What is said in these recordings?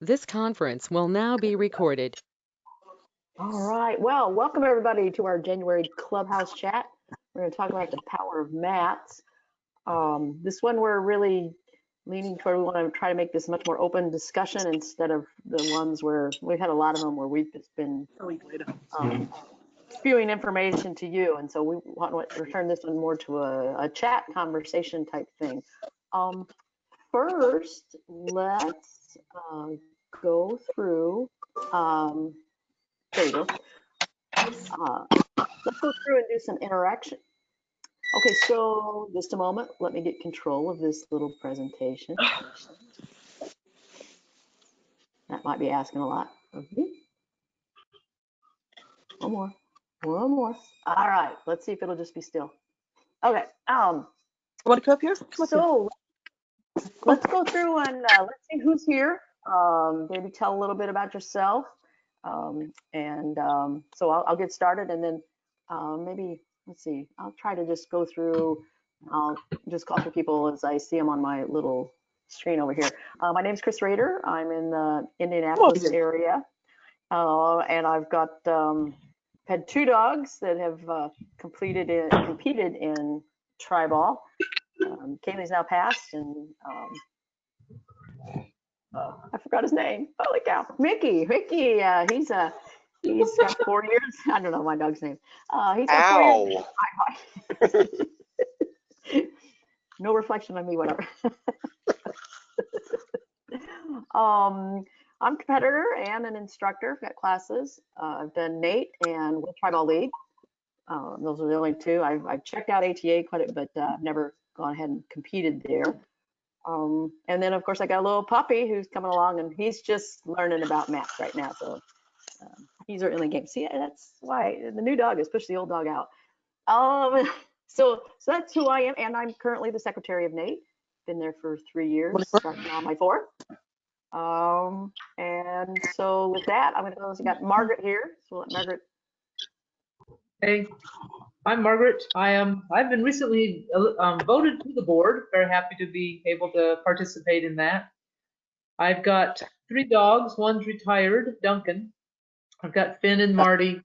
This conference will now be recorded. All right. Well, welcome everybody to our January Clubhouse chat. We're going to talk about the power of mats. This one we're really leaning toward. We want to try to make this much more open discussion instead of the ones where we've had a lot of them where we've just been spewing information to you. And so we want to return this one more to a chat conversation type thing. First, let's go through. There you go. Let's go through and do some interaction. Okay, so just a moment. Let me get control of this little presentation. That might be asking a lot of me. One more. One more. All right. Let's see if it'll just be still. Okay. Want to come up here? So let's go through and let's see who's here. Maybe tell a little bit about yourself. So I'll get started and then maybe, let's see, I'll try to just go through. I'll just call for people as I see them on my little screen over here. My name is Chris Rader. I'm in the Indianapolis area. And I've got had two dogs that have competed in Treibball. Kaylee's now passed, and I forgot his name. Holy cow, Mickey. He's got 4 years. I don't know my dog's name. He's got 4 years. No reflection on me, whatever. I'm a competitor and an instructor. I've got classes. I've done NATE and World Treibball League. Those are the only two. I've checked out ATA quite a bit, but I've never gone ahead and competed there. And then, of course, I got a little puppy who's coming along, and he's just learning about mats right now. So he's early in the game. See, that's why the new dog is push the old dog out. So that's who I am, and I'm currently the secretary of NATE. Been there for 3 years, starting on my 4th. And so with that, I'm going to go. We got Margaret here. So let Margaret. Hey, I'm Margaret. I've been recently voted to the board. Very happy to be able to participate in that. I've got 3 dogs. One's retired, Duncan. I've got Finn and Marty.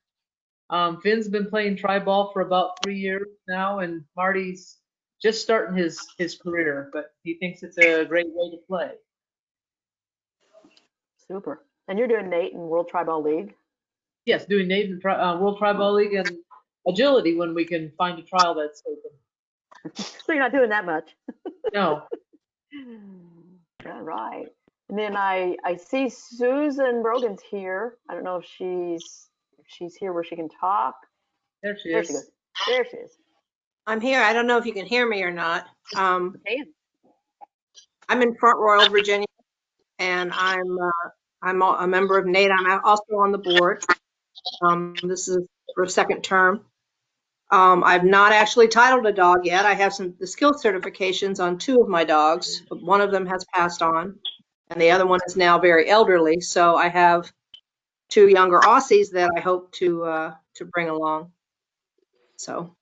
Finn's been playing Treibball for about 3 years now, and Marty's just starting his career, but he thinks it's a great way to play. Super. And you're doing NATE and World Treibball League? Yes, doing NATE and World Treibball League and agility when we can find a trial that's open. So you're not doing that much. No. All right. And then I see Susan Brogan's here. I don't know if she's here where she can talk. There she There is. she goes. There she is. I'm here. I don't know if you can hear me or not. Okay. I'm in Front Royal, Virginia, and I'm a member of NATE. I'm also on the board. This is for a second term. I've not actually titled a dog yet. I have the skill certifications on 2 of my dogs. One of them has passed on, and the other one is now very elderly. So I have 2 younger Aussies that I hope to bring along. So,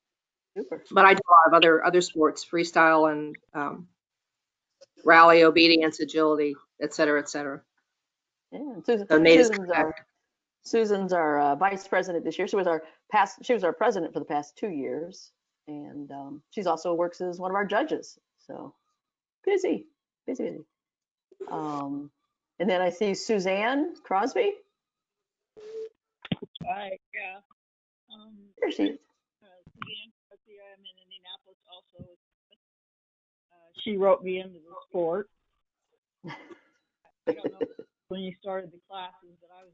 Super. but I do a lot of other sports, freestyle and rally, obedience, agility, et cetera, et cetera. Yeah. Susan's our vice president this year. She was our president for the past 2 years, and she's also works as one of our judges. So busy. And then I see Suzanne Crosby. Hi, yeah. There she is. Suzanne Crosby, I'm in Indianapolis also. She wrote me into the sport. I don't know when you started the classes, but I was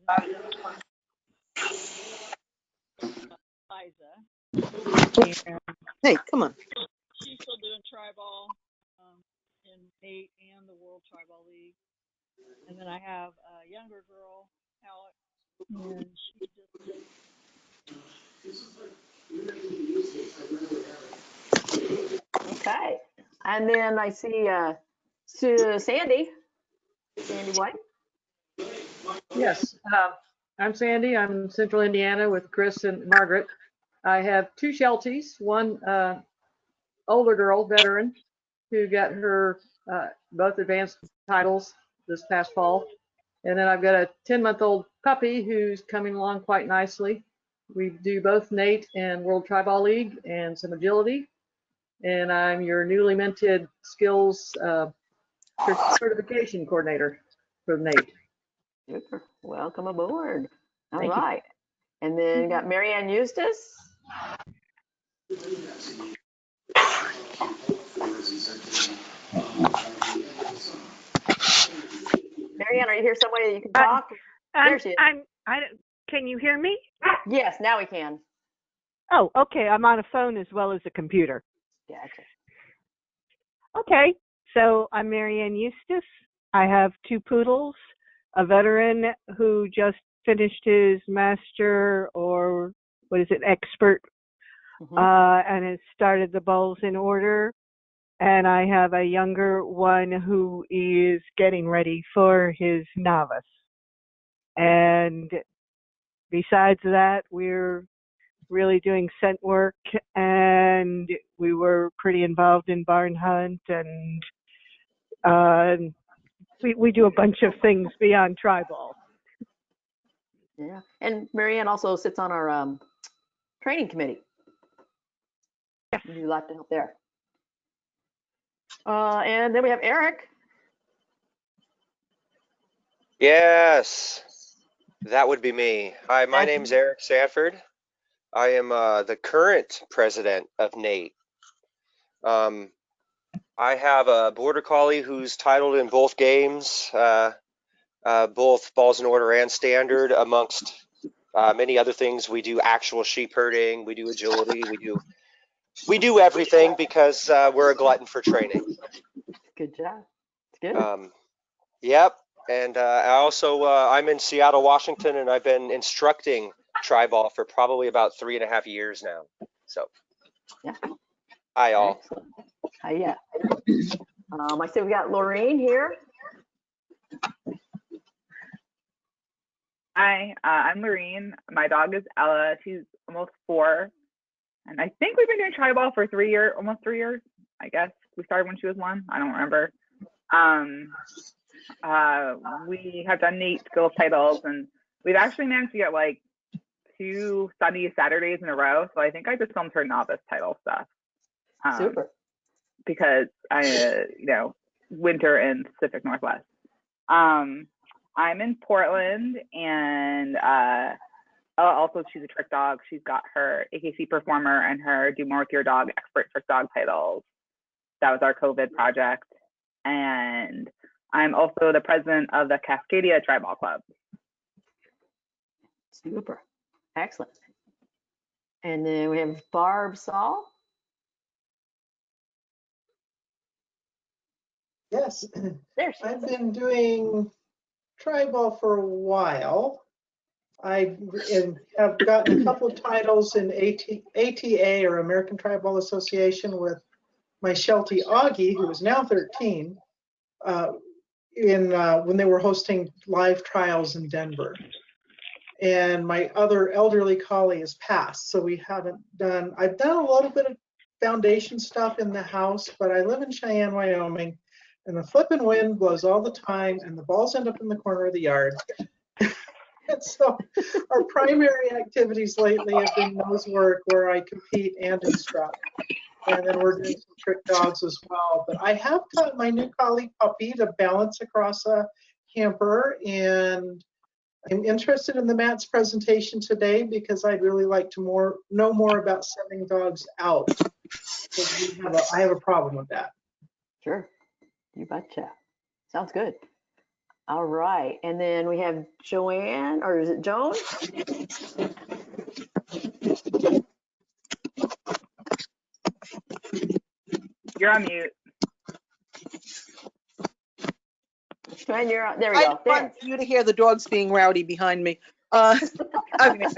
in Liza. Hey, come on. She's still doing Treibball in NATE and the World Treibball League. And then I have a younger girl, Alex, and she just. Okay. And then I see Sandy White. Yes, I'm Sandy. I'm in Central Indiana with Chris and Margaret. I have 2 Shelties, one older girl, veteran, who got her both advanced titles this past fall, And then I've got a 10-month-old puppy who's coming along quite nicely. We do both Nate and World Treibball League and some agility. And I'm your newly minted skills certification coordinator for Nate. Super. Welcome aboard. All Thank you. right. And then got Marianne Eustace. Marianne, are you here somewhere that you can talk? There she is. Can you hear me? Yes, now we can. Oh, okay. I'm on a phone as well as a computer. Gotcha. Okay. So I'm Marianne Eustace. I have 2 poodles, a veteran who just finished his master or expert, and has started the bowls in order. And I have a younger one who is getting ready for his novice. And besides that, we're really doing scent work, and we were pretty involved in barn hunt, and we do a bunch of things beyond Treibball. Yeah. And Marianne also sits on our training committee. Yes. You do a lot to help there. And then we have Eric. Yes, that would be me. Hi, my name's Eric Sanford. I am the current president of NATE. I have a border collie who's titled in both games, both balls in order and standard, amongst many other things. We do actual sheep herding, we do agility, we do everything because we're a glutton for training. Good job. Good. Yep. And I also, I'm in Seattle, Washington, and I've been instructing Treibball for probably about 3.5 years now. So, yeah. Hi, all. Excellent. Yeah. I see we got Lorraine here. Hi, I'm Lorraine. My dog is Ella. She's almost 4. And I think we've been doing Treibball for almost 3 years, I guess. We started when she was 1. I don't remember. We have done NATE skills titles, and we've actually managed to get like 2 sunny Saturdays in a row. So I think I just filmed her novice title stuff. Super. Because winter in Pacific Northwest. I'm in Portland, and also she's a trick dog. She's got her AKC performer and her Do More With Your Dog expert trick dog titles. That was our COVID project. And I'm also the president of the Cascadia Treibball Club. Super. Excellent. And then we have Barb Saul. Yes. There she is. I've been doing Treibball for a while. I have gotten a couple of titles in ATA, or American Treibball Association, with my Sheltie Augie, who is now 13, when they were hosting live trials in Denver. And my other elderly collie is passed, so we haven't done. I've done a little bit of foundation stuff in the house, but I live in Cheyenne, Wyoming, and the flipping wind blows all the time, and the balls end up in the corner of the yard. And so our primary activities lately have been nose work, where I compete and instruct. And then we're doing some trick dogs as well. But I have taught my new collie puppy to balance across a hamper, and I'm interested in the Matt's presentation today because I'd really like to know more about sending dogs out. I have a problem with that. Sure. You betcha. Sounds good. All right. And then we have Joanne, or is it Joan? You're on mute. Joanne, you're on. There we go. I don't want you to hear the dogs being rowdy behind me. I've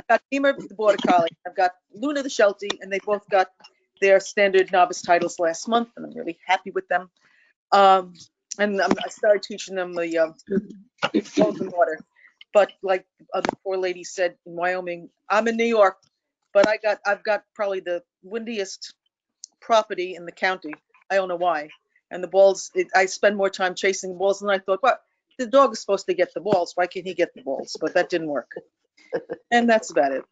got Beamer, the Border Collie. I've got Luna, the Sheltie, and they both got their standard novice titles last month, and I'm really happy with them. And I started teaching them the balls in water. But like the poor lady said in Wyoming, I'm in New York, but I've got probably the windiest property in the county. I don't know why. And the balls, I spend more time chasing balls than I thought. But the dog is supposed to get the balls. Why can't he get the balls? But that didn't work. And that's about it.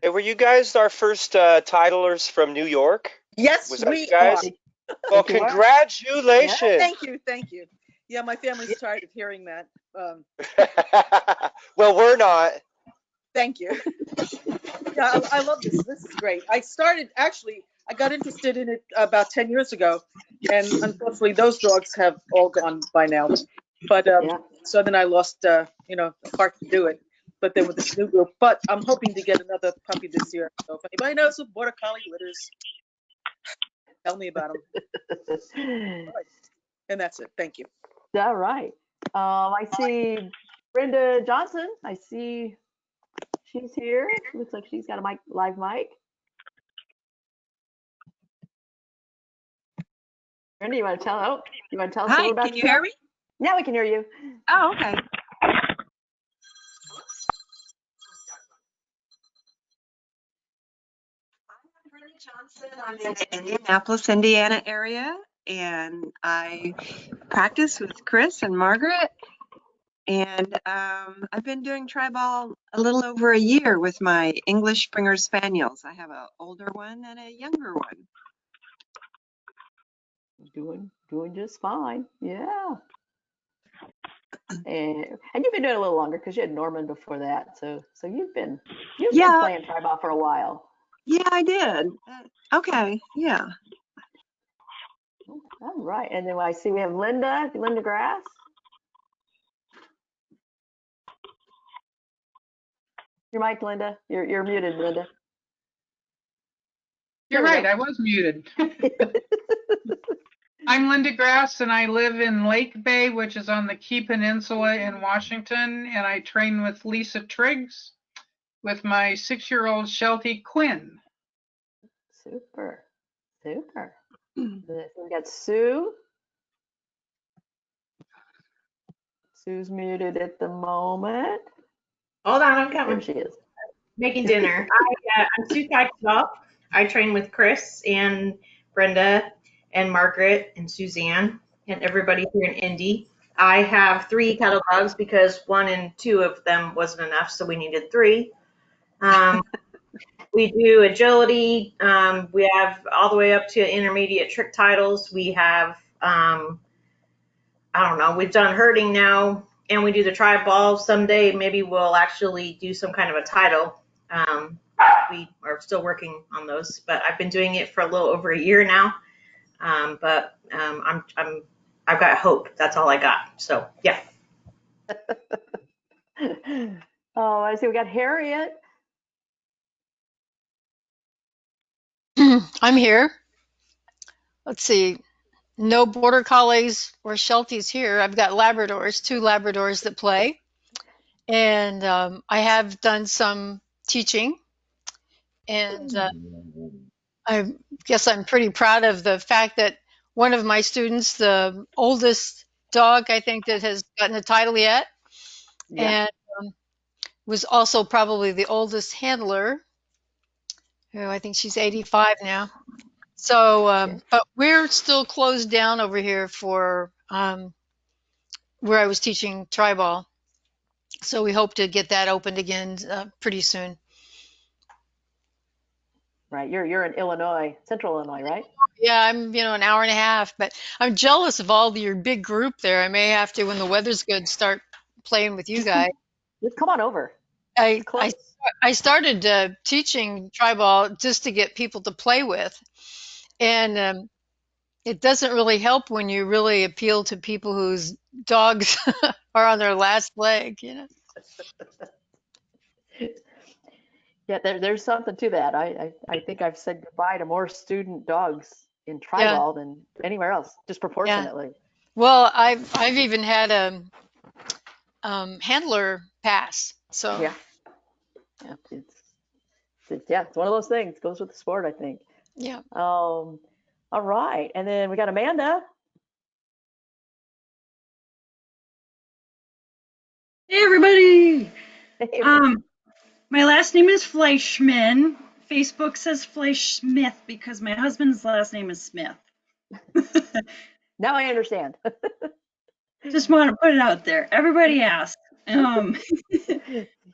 Hey, were you guys our first titlers from New York? Yes, Was that we you guys? are. Well, you are. congratulations. Thank you. Yeah, my family's tired of hearing that. Well, we're not. Thank you. Yeah, I love this. This is great. I got interested in it about 10 years ago, and unfortunately those dogs have all gone by now. But Yeah. so then I lost, a heart to do it. But then with this new group, but I'm hoping to get another puppy this year. So if anybody knows of border collie litters, tell me about them. And that's it. Thank you. All right. I see Brenda Johnson. I see she's here. Looks like she's got a live mic. Brenda, you want to tell us a little about Can you hear me? Now we can hear you. Oh, okay. I'm Brenda Johnson. I'm in the Indianapolis, Indiana area, and I practice with Chris and Margaret. And I've been doing Treibball a little over a year with my English Springer Spaniels. I have an older one and a younger one. Doing just fine. Yeah. And you've been doing it a little longer because you had Norman before that. So you've been playing Treibball for a while. Yeah, I did. Okay, yeah. All right. And then I see we have Linda Grass. Your mic, Linda. You're muted, Linda. You're right, I was muted. I'm Linda Grass, and I live in Lake Bay, which is on the Key Peninsula in Washington, and I train with Lisa Triggs with my 6-year-old Sheltie Quinn. Super. We got Sue. Sue's muted at the moment. Hold on, I'm coming. There she is. Making dinner. I'm Sue Teichel. I train with Chris and Brenda and Margaret and Suzanne and everybody here in Indy. I have 3 cattle dogs because 1 and 2 of them wasn't enough, so we needed 3. We do agility. We have all the way up to intermediate trick titles. We have, I don't know, we've done herding now, and we do the Treibball. Someday maybe we'll actually do some kind of a title. We are still working on those, but I've been doing it for a little over a year now. But I've got hope. That's all I got. So yeah. Oh, I see. We got Harriet. I'm here. Let's see. No border collies or Shelties here. I've got Labradors, 2 Labradors that play. And I have done some teaching. And I guess I'm pretty proud of the fact that one of my students, the oldest dog I think that has gotten a title yet, and was also probably the oldest handler, who I think she's 85 now. So, but we're still closed down over here for where I was teaching Treibball. So we hope to get that opened again pretty soon. Right, you're in Illinois, Central Illinois, right? Yeah, I'm an hour and a half, but I'm jealous of all your big group there. I may have to, when the weather's good, start playing with you guys. Just come on over. I started teaching Treibball just to get people to play with, and it doesn't really help when you really appeal to people whose dogs are on their last leg, Yeah, there's something to that. I think I've said goodbye to more student dogs in Treibball than anywhere else, disproportionately. Yeah. Well, I've even had a handler pass. So yeah, it's one of those things. It goes with the sport, I think. Yeah. All right, and then we got Amanda. Hey everybody. My last name is Fleischman. Facebook says Fleischsmith because my husband's last name is Smith. Now I understand. Just want to put it out there. Everybody asks. I'm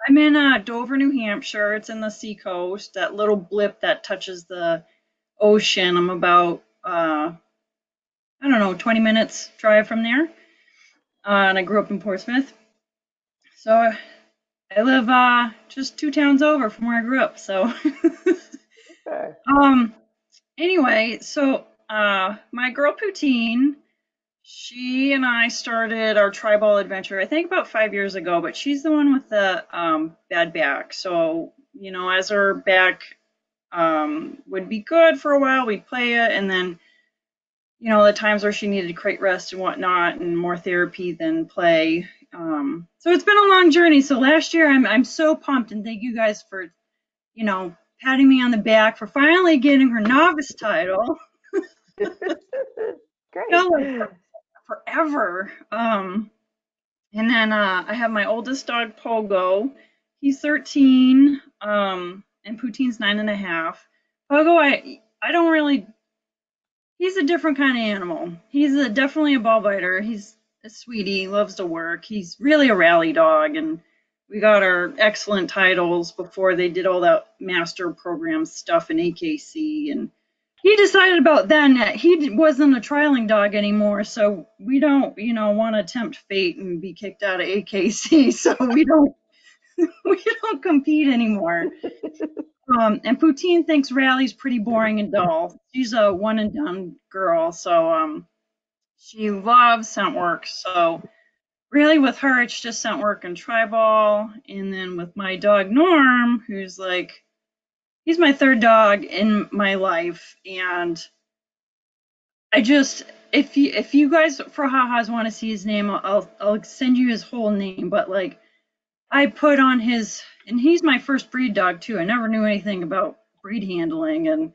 in Dover, New Hampshire. It's in the seacoast, that little blip that touches the ocean. I'm about, I don't know, 20 minutes drive from there. And I grew up in Portsmouth. So I live just 2 towns over from where I grew up. So, Okay. anyway, so my girl Poutine, she and I started our Treibball adventure, I think about 5 years ago, but she's the one with the bad back. So, you know, as her back would be good for a while, we'd play it, and then, you know, the times where she needed crate rest and whatnot, and more therapy than play. So it's been a long journey. So last year, I'm so pumped, and thank you guys for, you know, patting me on the back for finally getting her novice title. Great. Felt like forever. And then I have my oldest dog, Pogo. He's 13, and Poutine's 9.5. Pogo, I don't really. He's a different kind of animal. He's definitely a ball biter. He's a sweetie. He loves to work. He's really a rally dog, and we got our excellent titles before they did all that master program stuff in AKC. And he decided about then that he wasn't a trialing dog anymore, so we don't, you know, want to tempt fate and be kicked out of AKC, so we don't compete anymore. And Poutine thinks rally's pretty boring and dull. She's a one and done girl, so she loves scent work. So really with her, it's just scent work and Treibball. And then with my dog Norm, who's like, he's my third dog in my life, and I just, if you guys for ha-has want to see his name, I'll send you his whole name. But like, I put on his, and he's my first breed dog too. I never knew anything about breed handling, and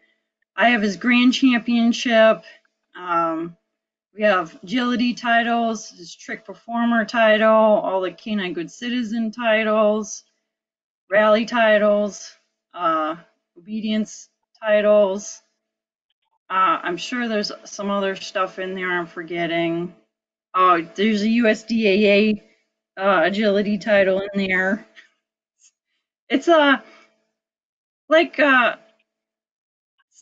I have his grand championship. We have agility titles, his trick performer title, all the canine good citizen titles, rally titles, obedience titles. I'm sure there's some other stuff in there I'm forgetting. Oh, there's a USDAA agility title in there. It's like it's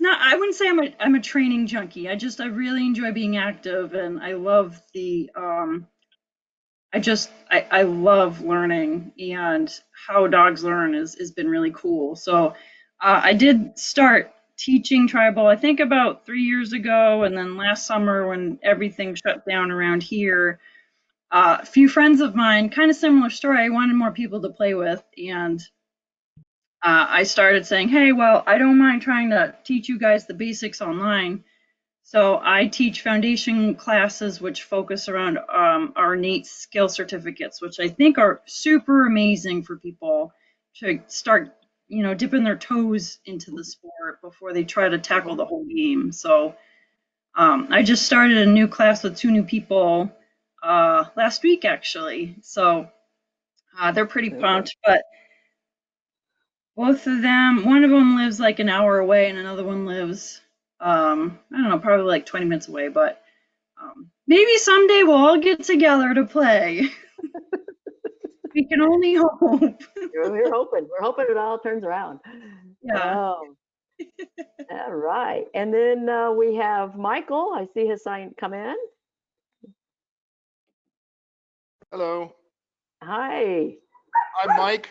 not. I wouldn't say I'm a training junkie. I really enjoy being active, and I love the I love learning, and how dogs learn has been really cool. So I did start teaching Treibball, I think about 3 years ago, and then last summer when everything shut down around here, a few friends of mine, kind of similar story, I wanted more people to play with, and I started saying, hey, well, I don't mind trying to teach you guys the basics online. So I teach foundation classes which focus around our innate skill certificates, which I think are super amazing for people to start, you know, dipping their toes into the sport before they try to tackle the whole game. So I just started a new class with 2 new people last week, actually. So they're pretty pumped, but both of them, one of them lives like an hour away and another one lives, I don't know, probably like 20 minutes away, but maybe someday we'll all get together to play. We can only hope. We're hoping. We're hoping it all turns around. Yeah. All right. And then we have Michael. I see his sign come in. Hello. Hi. I'm Mike.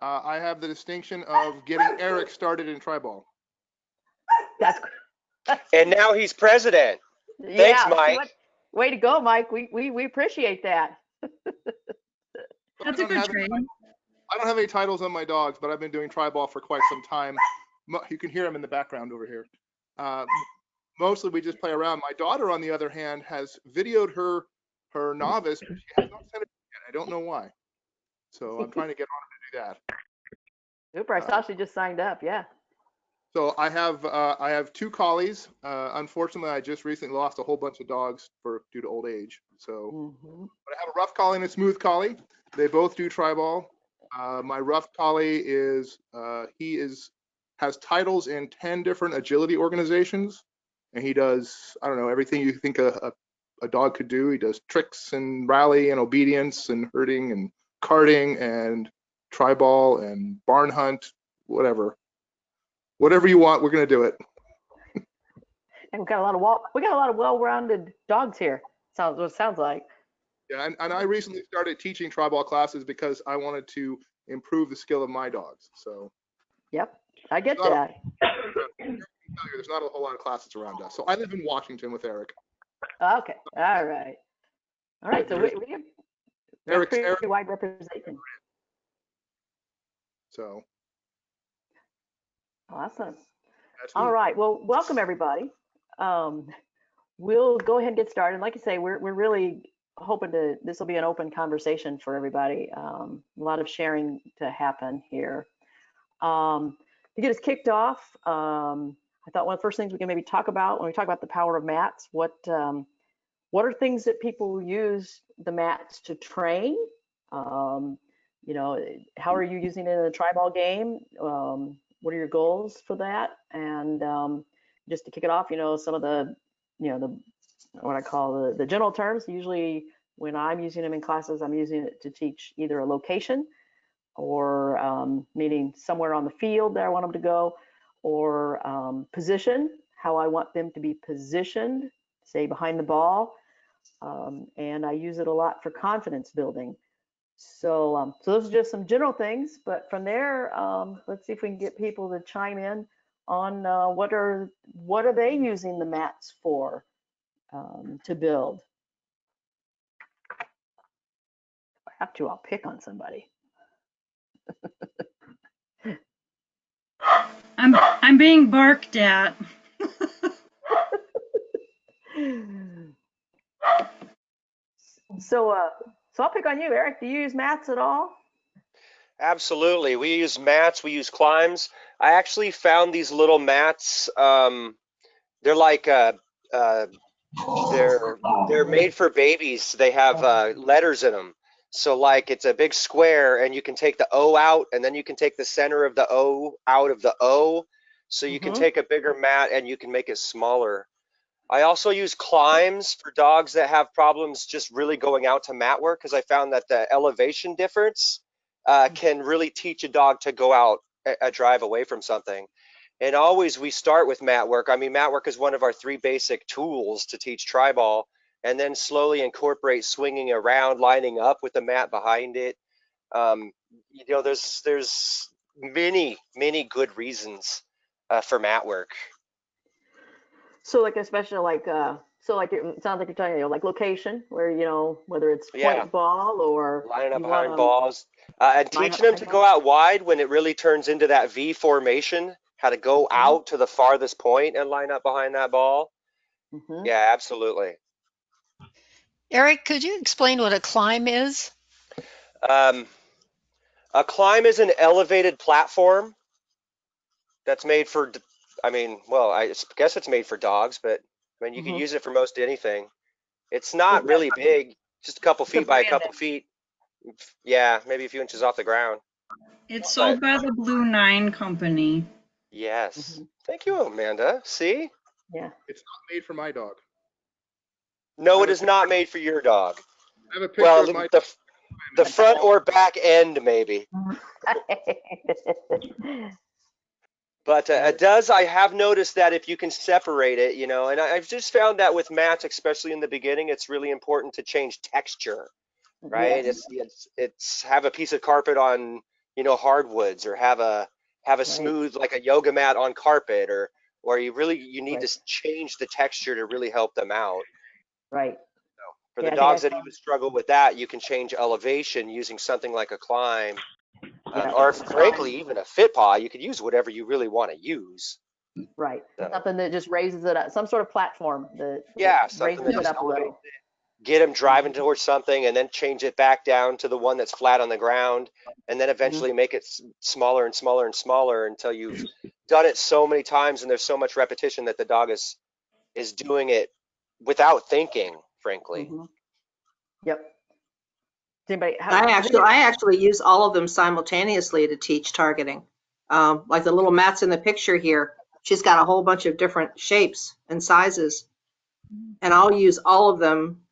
I have the distinction of getting Eric started in Treibball. That's And now he's president. Thanks, yeah, Mike. Way to go, Mike. We appreciate that. That's a good trade. I don't have any titles on my dogs, but I've been doing Treibball for quite some time. You can hear him in the background over here. Mostly we just play around. My daughter, on the other hand, has videoed her novice, but she has not sent it yet. I don't know why. So I'm trying to get on her to do that. Super. I saw she just signed up. Yeah. So I have 2 collies. Unfortunately, I just recently lost a whole bunch of dogs due to old age. So, but I have a rough collie and a smooth collie. They both do Treibball. My rough collie has titles in 10 different agility organizations, and he does, I don't know, everything you think a a dog could do. He does tricks and rally and obedience and herding and carting and Treibball and barn hunt, whatever. Whatever you want, we're going to do it. And we got a lot of well-rounded dogs here. Sounds what it sounds like. Yeah, and I recently started teaching Treibball classes because I wanted to improve the skill of my dogs. So. Yep, I get that. There's not a whole lot of classes around us. So I live in Washington with Eric. Okay, all right. So we have Eric's pretty wide representation. So. Awesome. All right, well, welcome everybody. We'll go ahead and get started. Like I say, we're really hoping this will be an open conversation for everybody. A lot of sharing to happen here. To get us kicked off, I thought one of the first things we can maybe talk about when we talk about the power of mats, what are things that people use the mats to train? You know, how are you using it in a Treibball game? What are your goals for that? And just to kick it off, you know, some of the, you know, the what I call the general terms. Usually when I'm using them in classes, I'm using it to teach either a location or meaning somewhere on the field that I want them to go, or position, how I want them to be positioned, say behind the ball. And I use it a lot for confidence building. So those are just some general things, but from there, let's see if we can get people to chime in on what are they using the mats for to build. If I have to, I'll pick on somebody. I'm being barked at. So I'll pick on you, Eric. Do you use mats at all? Absolutely. We use mats, we use climbs. I actually found these little mats. They're like they're made for babies. They have letters in them. So like it's a big square and you can take the O out and then you can take the center of the O out of the O. So you can take a bigger mat and you can make it smaller. I also use climbs for dogs that have problems just really going out to mat work, because I found that the elevation difference can really teach a dog to go out a drive away from something. And always we start with mat work. I mean, mat work is one of our 3 basic tools to teach Treibball, and then slowly incorporate swinging around, lining up with the mat behind it. You know, there's many good reasons for mat work. So like especially like so like it sounds like you're talking, you know, like location where, you know, whether it's point ball or lining up behind balls, and teaching them to go out wide when it really turns into that V formation, how to go out to the farthest point and line up behind that ball. Yeah, absolutely. Eric, could you explain what a climb is? A climb is an elevated platform that's made for, I mean, well, I guess it's made for dogs, but I mean, you can use it for most anything. It's not really big, just a couple feet by a couple feet. Yeah, maybe a few inches off the ground. It's sold by the Blue 9 company. Yes. Thank you, Amanda. See? Yeah. It's not made for my dog. No, it is not made for your dog. I have a picture of my the front or back end, maybe. But it does, I have noticed that if you can separate it, you know, and I've just found that with mats, especially in the beginning, it's really important to change texture, right? Yes. It's have a piece of carpet on, you know, hardwoods, or have a smooth, like a yoga mat on carpet, or you need to change the texture to really help them out. Right. So for the dogs that even struggle with that, you can change elevation using something like a climb. Or frankly, even a fit paw. You could use whatever you really want to use. Right. So. Something that just raises it up, some sort of platform that something raises that it up a little. Get them driving towards something, and then change it back down to the one that's flat on the ground, and then eventually make it smaller and smaller and smaller until you've done it so many times and there's so much repetition that the dog is doing it without thinking, frankly. Yep. I actually use all of them simultaneously to teach targeting. Like the little mats in the picture here, she's got a whole bunch of different shapes and sizes. and I'll use all of them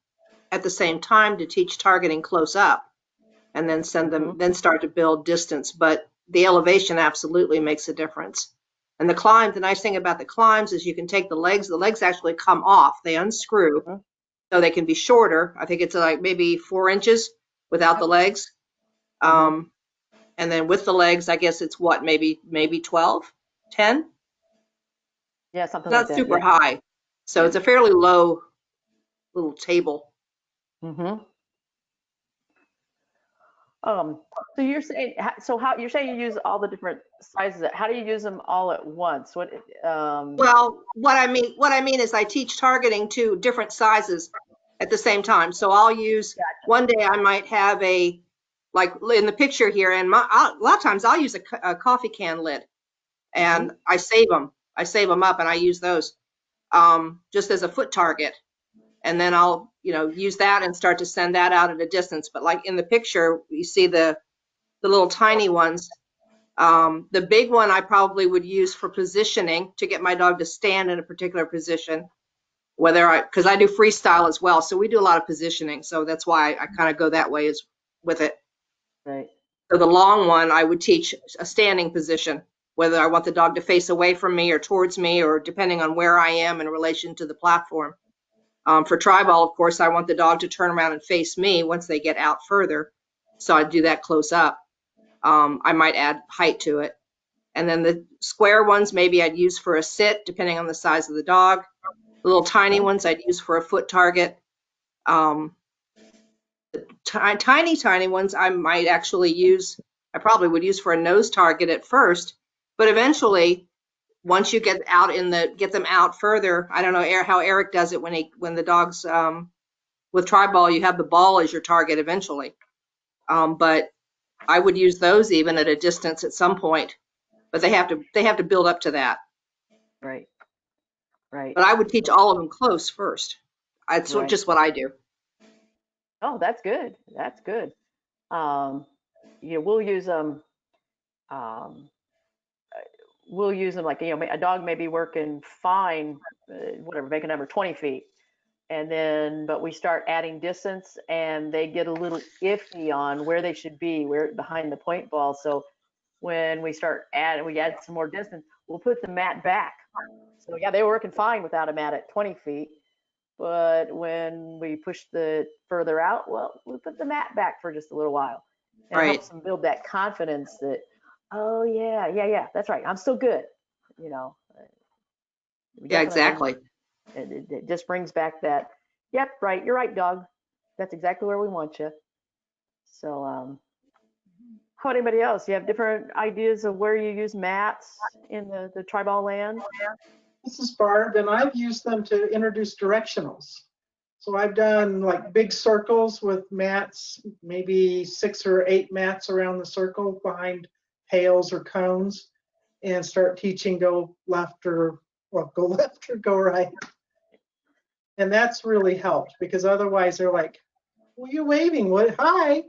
at the same time to teach targeting close up, and then send them, then start to build distance. But the elevation absolutely makes a difference. And the climb, the nice thing about the climbs is you can take the legs actually come off, they unscrew, so they can be shorter. I think it's like maybe 4 inches without the legs. And then with the legs, I guess it's what, maybe 12, 10? Yeah, something like Not that. super Yeah. high. So it's a fairly low little table. So you're saying, so how you're saying you use all the different sizes? How do you use them all at once? What? Well, what I mean is I teach targeting to different sizes at the same time. So I'll use, one day I might have a, like in the picture here, and a lot of times I'll use a coffee can lid, and I save them up, and I use those just as a foot target. And then I'll, use that and start to send that out at a distance. But like in the picture, you see the little tiny ones. The big one I probably would use for positioning, to get my dog to stand in a particular position, because I do freestyle as well. So we do a lot of positioning. So that's why I kind of go that way with it. Right. So the long one, I would teach a standing position, whether I want the dog to face away from me or towards me, or depending on where I am in relation to the platform. For Treibball, of course, I want the dog to turn around and face me once they get out further. So I do that close up. I might add height to it. And then the square ones, maybe I'd use for a sit, depending on the size of the dog. The little tiny ones I'd use for a foot target. The tiny ones I might actually use, I probably would use for a nose target at first, but eventually, once you get them out further, I don't know how Eric does it when the dogs, with Treibball, you have the ball as your target eventually. But I would use those even at a distance at some point, but they have to build up to that. Right. Right. But I would teach all of them close first. It's just what I do. Oh, that's good. That's good. We'll use them. We'll use them like, a dog may be working fine, whatever, make a number 20 feet. And then, but we start adding distance, and they get a little iffy on where they should be, where behind the point ball. So when we add some more distance, we'll put the mat back. So yeah, they were working fine without a mat at 20 feet. But when we push the further out, well, we put the mat back for just a little while. And it helps them build that confidence that, oh yeah, that's right, I'm still good. Yeah, exactly. It just brings back that, yep, right, you're right, dog. That's exactly where we want you. So, how about anybody else? You have different ideas of where you use mats in the Treibball land? This is Barb, and I've used them to introduce directionals. So I've done like big circles with mats, maybe 6 or 8 mats around the circle behind pails or cones, and start teaching go left or go right. And that's really helped, because otherwise they're like, well, you're waving, what, hi.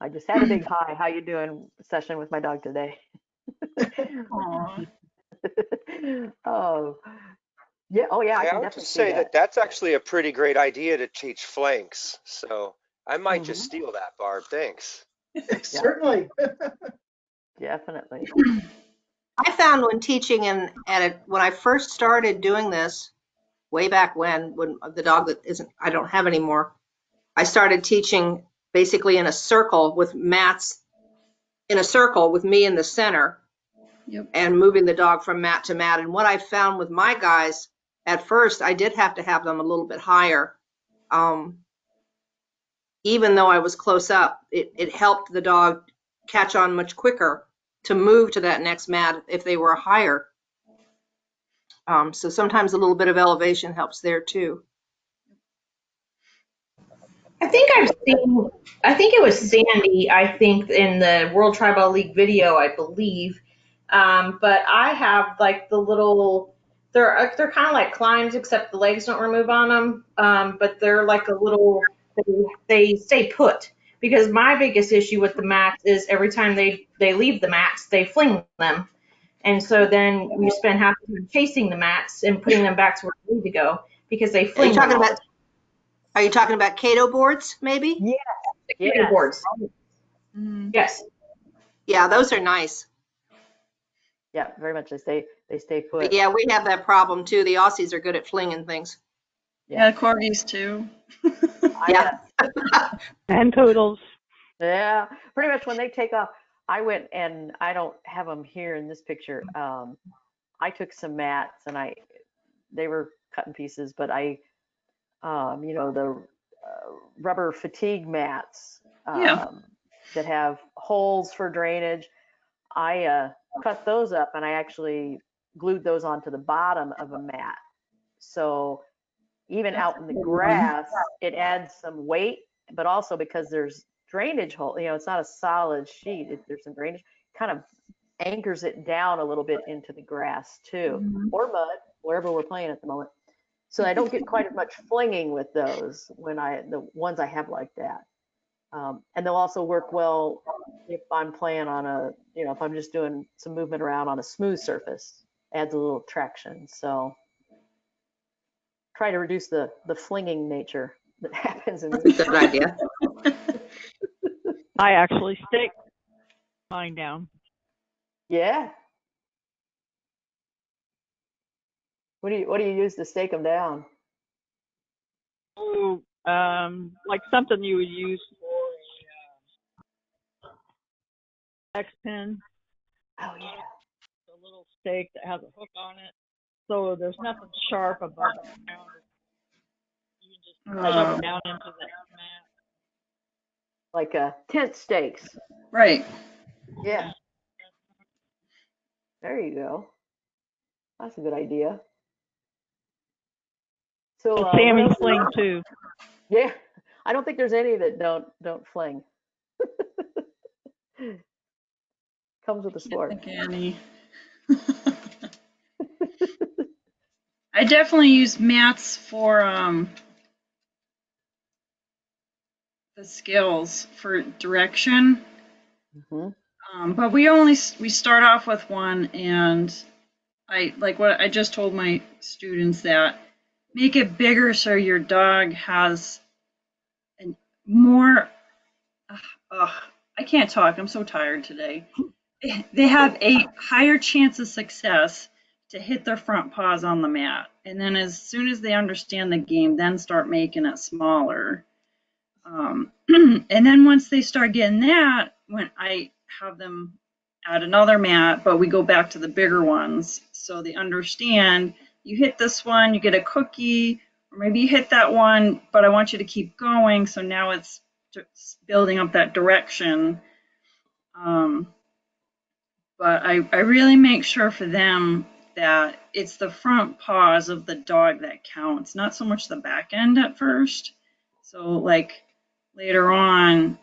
I just had a big hi, how you doing session with my dog today. Oh, yeah. Oh, yeah. I can would definitely just see say that. that's actually a pretty great idea to teach flanks. So I might just steal that, Barb. Thanks. Certainly. Definitely. I found when teaching when I first started doing this, way back when the dog that I don't have anymore, I started teaching basically in a circle with mats, in a circle with me in the center. Yep. And moving the dog from mat to mat. And what I found with my guys, at first, I did have to have them a little bit higher. Even though I was close up, it helped the dog catch on much quicker to move to that next mat if they were higher. So sometimes a little bit of elevation helps there too. I think it was Sandy, in the World Treibball League video, I believe. But I have like the little, they're kind of like climbs, except the legs don't remove on them. But they're like a little, they stay put. Because my biggest issue with the mats is every time they leave the mats, they fling them. And so then we spend half the time chasing the mats and putting them back to where they need to go because they Are you fling them talking all. about, are you talking about Cato boards, maybe? Yes, Security yes. boards. Mm. Yes. Yeah, those are nice. Yeah, very much. They stay put. But yeah, we have that problem too. The Aussies are good at flinging things. Yeah, corgis too. Yeah. And poodles. Yeah, pretty much when they take off, I went and I don't have them here in this picture. I took some mats and they were cut in pieces, but the rubber fatigue mats Yeah. that have holes for drainage. I cut those up and I actually glued those onto the bottom of a mat. So even out in the grass, it adds some weight, but also because there's drainage hole, it's not a solid sheet. There's some drainage, kind of anchors it down a little bit into the grass too, or mud, wherever we're playing at the moment. So I don't get quite as much flinging with those the ones I have like that. And they'll also work well if I'm playing on if I'm just doing some movement around on a smooth surface, adds a little traction. So try to reduce the flinging nature that happens in That's a good idea. I actually stake mine down. Yeah. What do you use to stake them down? Oh, like something you would use for a X pin. Oh yeah. A little stake that has a hook on it, so there's nothing sharp above the ground. You can just shove it down into the mat. Like tent stakes. Right. Yeah. There you go. That's a good idea. So And what Sammy else? fling too. Yeah. I don't think there's any that don't fling. Comes with the sport. Like Annie. I definitely use mats for the skills for direction. But we start off with one, and I like what I just told my students, that make it bigger so your dog has an more. I can't talk. I'm so tired today. They have a higher chance of success to hit their front paws on the mat, and then as soon as they understand the game, then start making it smaller. And then once they start getting that, when I have them add another mat, but we go back to the bigger ones, so they understand you hit this one, you get a cookie, or maybe you hit that one, but I want you to keep going. So now it's just building up that direction. But I really make sure for them that it's the front paws of the dog that counts, not so much the back end at first. So like later on,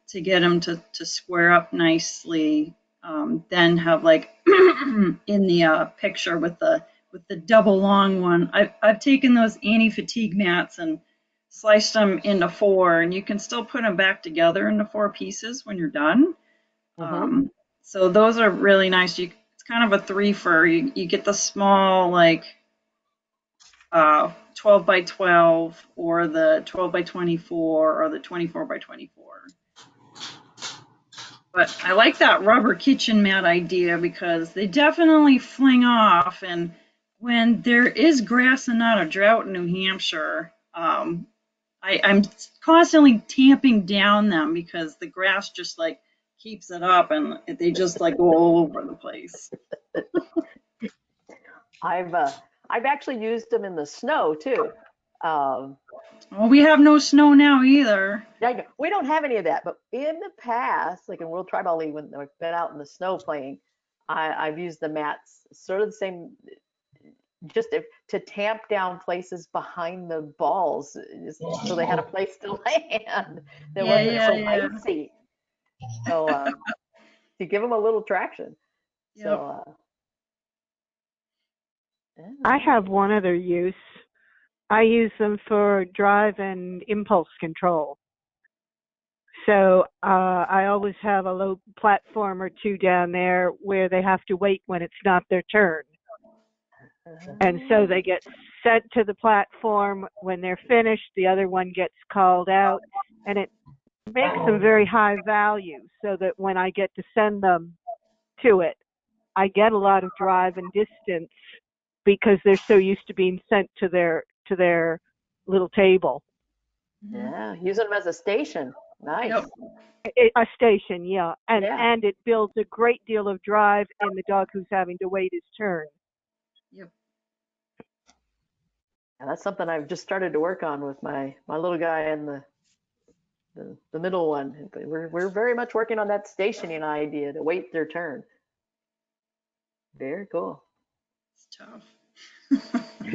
to get them to square up nicely, then have like in the picture with the double long one. I've taken those anti-fatigue mats and sliced them into 4, and you can still put them back together into 4 pieces when you're done. So those are really nice. It's kind of a 3-fer. You get the small, like 12 by 12, or the 12 by 24, or the 24 by 24. But I like that rubber kitchen mat idea because they definitely fling off. And when there is grass and not a drought in New Hampshire, I'm constantly tamping down them because the grass just like keeps it up, and they just like go all over the place. I've actually used them in the snow too. Well, we have no snow now either. We don't have any of that, but in the past, like in World Treibball League, when I've been out in the snow playing, I've used the mats, sort of the same, just to tamp down places behind the balls, so they had a place to land that wasn't so icy. So to give them a little traction. So I have one other use. I use them for drive and impulse control. So I always have a low platform or two down there where they have to wait when it's not their turn. And so they get sent to the platform. When they're finished, the other one gets called out, and it makes them very high value so that when I get to send them to it, I get a lot of drive and distance because they're so used to being sent to their little table. Yeah, using them as a station. Nice. Yep. A station, yeah. And it builds a great deal of drive in the dog who's having to wait his turn. Yep. And that's something I've just started to work on with my little guy and the middle one. We're very much working on that stationing idea to wait their turn. Very cool. It's tough.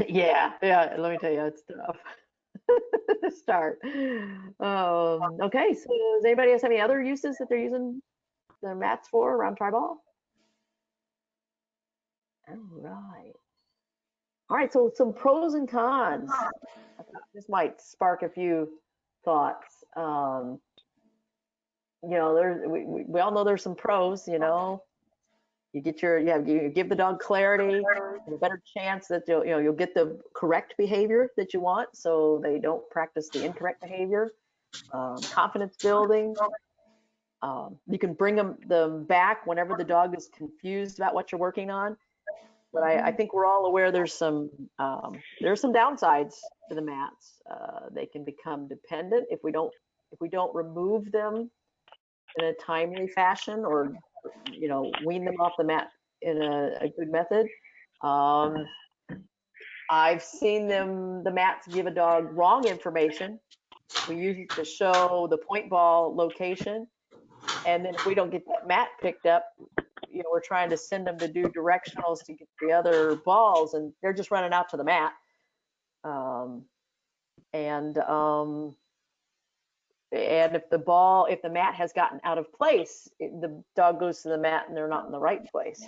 Yeah, let me tell you, it's tough to start. Okay, so does anybody else have any other uses that they're using their mats for around Treibball? All right, so some pros and cons. This might spark a few thoughts. You know, we all know there's some pros, you know. You give the dog clarity, a better chance that you'll get the correct behavior that you want, so they don't practice the incorrect behavior. Confidence building. You can bring them back whenever the dog is confused about what you're working on. But I think we're all aware there's some downsides to the mats. They can become dependent if we don't remove them in a timely fashion, or wean them off the mat in a good method. I've seen the mats give a dog wrong information. We use it to show the point ball location, and then if we don't get that mat picked up, we're trying to send them to do directionals to get the other balls, and they're just running out to the mat. And if the mat has gotten out of place, the dog goes to the mat and they're not in the right place.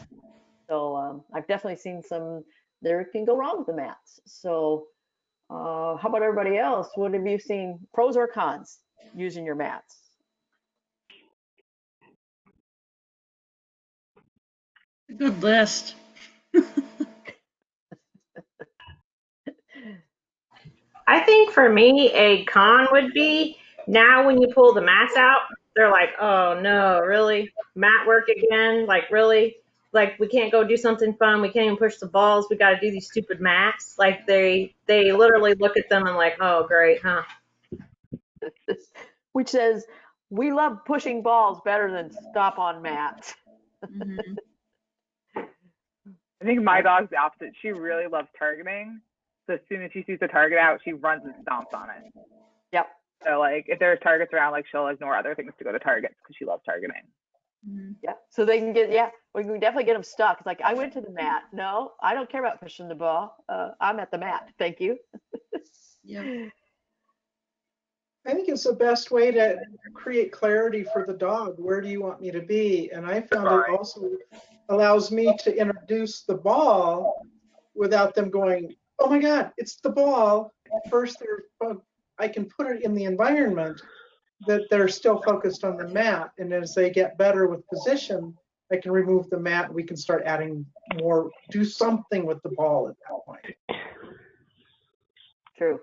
So I've definitely seen there can go wrong with the mats. So how about everybody else? What have you seen, pros or cons, using your mats? A good list. I think for me, a con would be now when you pull the mats out, they're like, oh no, really? Mat work again? Like, really? Like, we can't go do something fun. We can't even push the balls. We got to do these stupid mats. Like, they literally look at them and like, oh, great, huh? Which says, we love pushing balls better than stop on mats. Mm-hmm. I think my dog's the opposite. She really loves targeting. So as soon as she sees the target out, she runs and stomps on it. Yep. So like if there's targets around, like she'll ignore other things to go to targets because she loves targeting. Mm-hmm. Yeah. So they can we can definitely get them stuck. It's like, I went to the mat. No, I don't care about pushing the ball. I'm at the mat. Thank you. Yeah. I think it's the best way to create clarity for the dog. Where do you want me to be? And I found it also allows me to introduce the ball without them going, oh my God, it's the ball. First, I can put it in the environment that they're still focused on the mat. And as they get better with position, I can remove the mat. We can start adding more, do something with the ball at that point. True.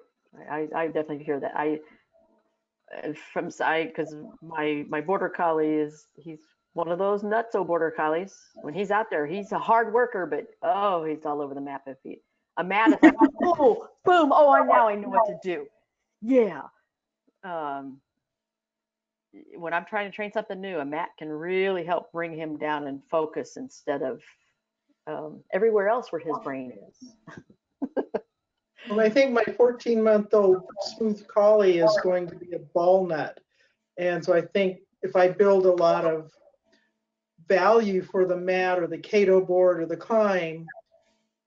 I definitely hear that. Because my border collie he's one of those nutso border collies. When he's out there, he's a hard worker, but he's all over the map. If a mat is like, oh, boom, now I know what to do. Yeah. When I'm trying to train something new, a mat can really help bring him down and focus instead of everywhere else where his brain is. Well, I think my 14-month-old smooth collie is going to be a ball nut. And so I think if I build a lot of value for the mat or the Cato board or the climb,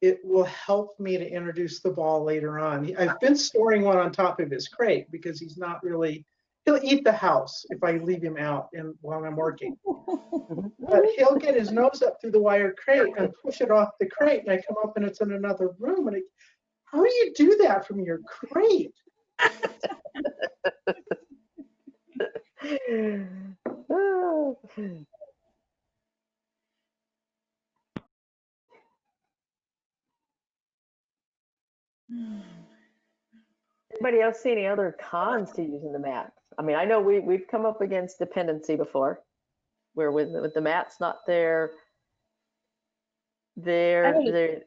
it will help me to introduce the ball later on. I've been storing one on top of his crate because he's not really, he'll eat the house if I leave him out while I'm working. But he'll get his nose up through the wire crate and push it off the crate, and I come up and it's in another room, and how do you do that from your crate? Anybody else see any other cons to using the mat? I mean, I know we've come up against dependency before, where with the mat's not there, they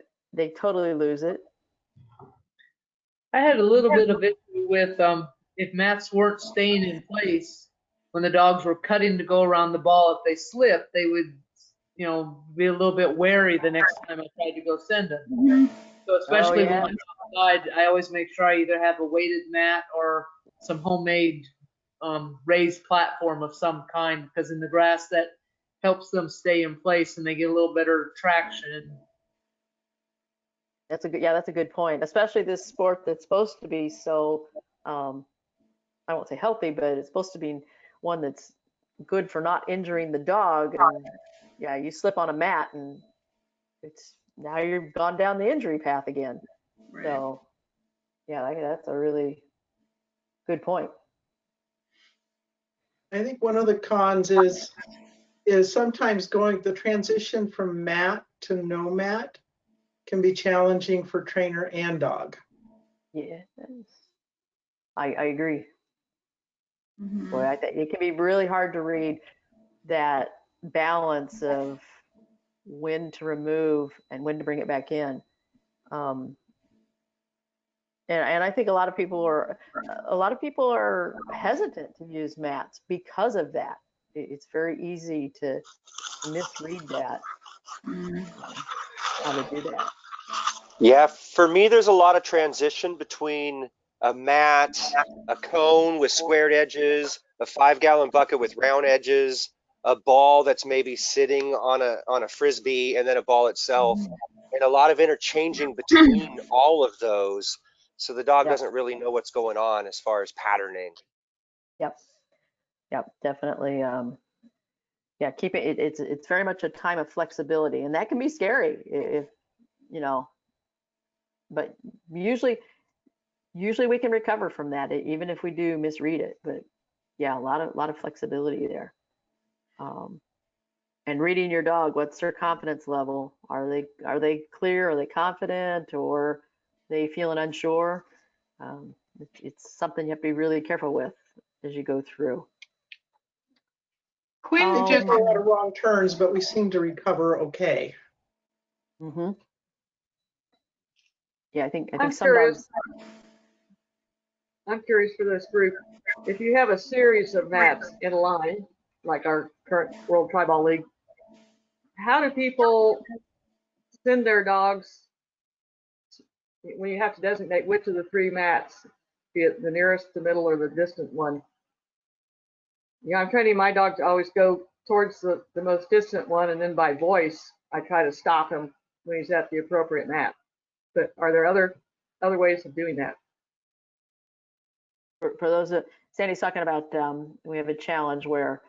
totally lose it. I had a little bit of issue with if mats weren't staying in place when the dogs were cutting to go around the ball. If they slipped, they would, be a little bit wary the next time I tried to go send them. Mhm. So especially yeah. when I'm outside, I always make sure I either have a weighted mat or some homemade raised platform of some kind, because in the grass that helps them stay in place and they get a little better traction. That's a good point. Especially this sport that's supposed to be so, I won't say healthy, but it's supposed to be one that's good for not injuring the dog. And yeah, you slip on a mat and now you've gone down the injury path again. Right. So yeah, that's a really good point. I think one of the cons is sometimes the transition from mat to no mat can be challenging for trainer and dog. Yeah, I agree. Mhm. Boy, I think it can be really hard to read that balance of when to remove and when to bring it back in. And I think a lot of people are hesitant to use mats because of that. It's very easy to misread that, how to do that. Yeah, for me, there's a lot of transition between a mat, a cone with squared edges, a 5-gallon bucket with round edges, a ball that's maybe sitting on a frisbee, and then a ball itself, and a lot of interchanging between all of those, so the dog Yep. doesn't really know what's going on as far as patterning. Yep, definitely. Yeah, keep it. It's very much a time of flexibility, and that can be scary if But usually we can recover from that, even if we do misread it. But yeah, a lot of flexibility there. And reading your dog, what's their confidence level? Are they clear? Are they confident? Or are they feeling unsure? It's something you have to be really careful with as you go through. They Quinn take just a lot of wrong turns, but we seem to recover okay. Mm-hmm. Yeah, I think I'm some curious. dogs. I'm curious for this group. If you have a series of mats in a line, like our current World Treibball League, how do people send their dogs when you have to designate which of the 3 mats, be it the nearest, the middle, or the distant one? I'm training my dog to always go towards the most distant one, and then by voice, I try to stop him when he's at the appropriate mat. But are there other ways of doing that? For those that Sandy's talking about, we have a challenge where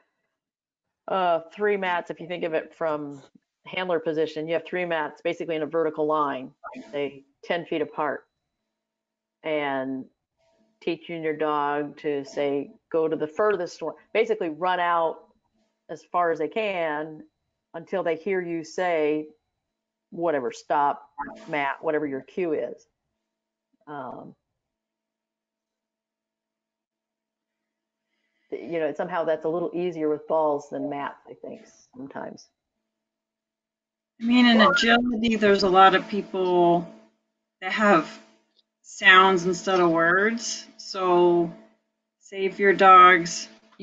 3 mats, if you think of it from handler position, you have 3 mats basically in a vertical line, say 10 feet apart, and teaching your dog to say go to the furthest one, basically run out as far as they can until they hear you say whatever, stop, mat, whatever your cue is. Somehow that's a little easier with balls than mats, I think, sometimes. I mean, in agility, there's a lot of people that have sounds instead of words. So, say if you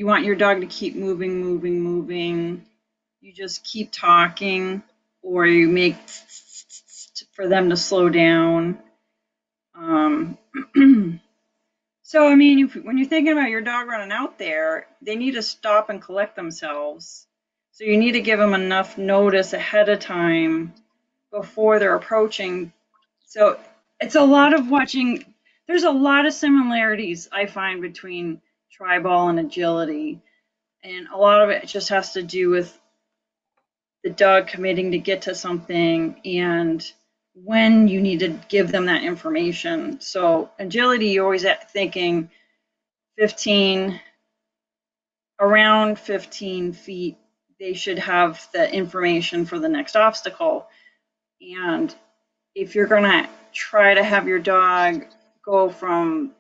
want your dog to keep moving, you just keep talking, or you make for them to slow down. So, I mean, when you're thinking about your dog running out there, they need to stop and collect themselves. So you need to give them enough notice ahead of time before they're approaching. So it's a lot of watching. There's a lot of similarities I find between Treibball and agility. And a lot of it just has to do with the dog committing to get to something and when you need to give them that information. So agility, you're always thinking 15 around 15 feet, they should have the information for the next obstacle. And if you're going to try to have your dog go from,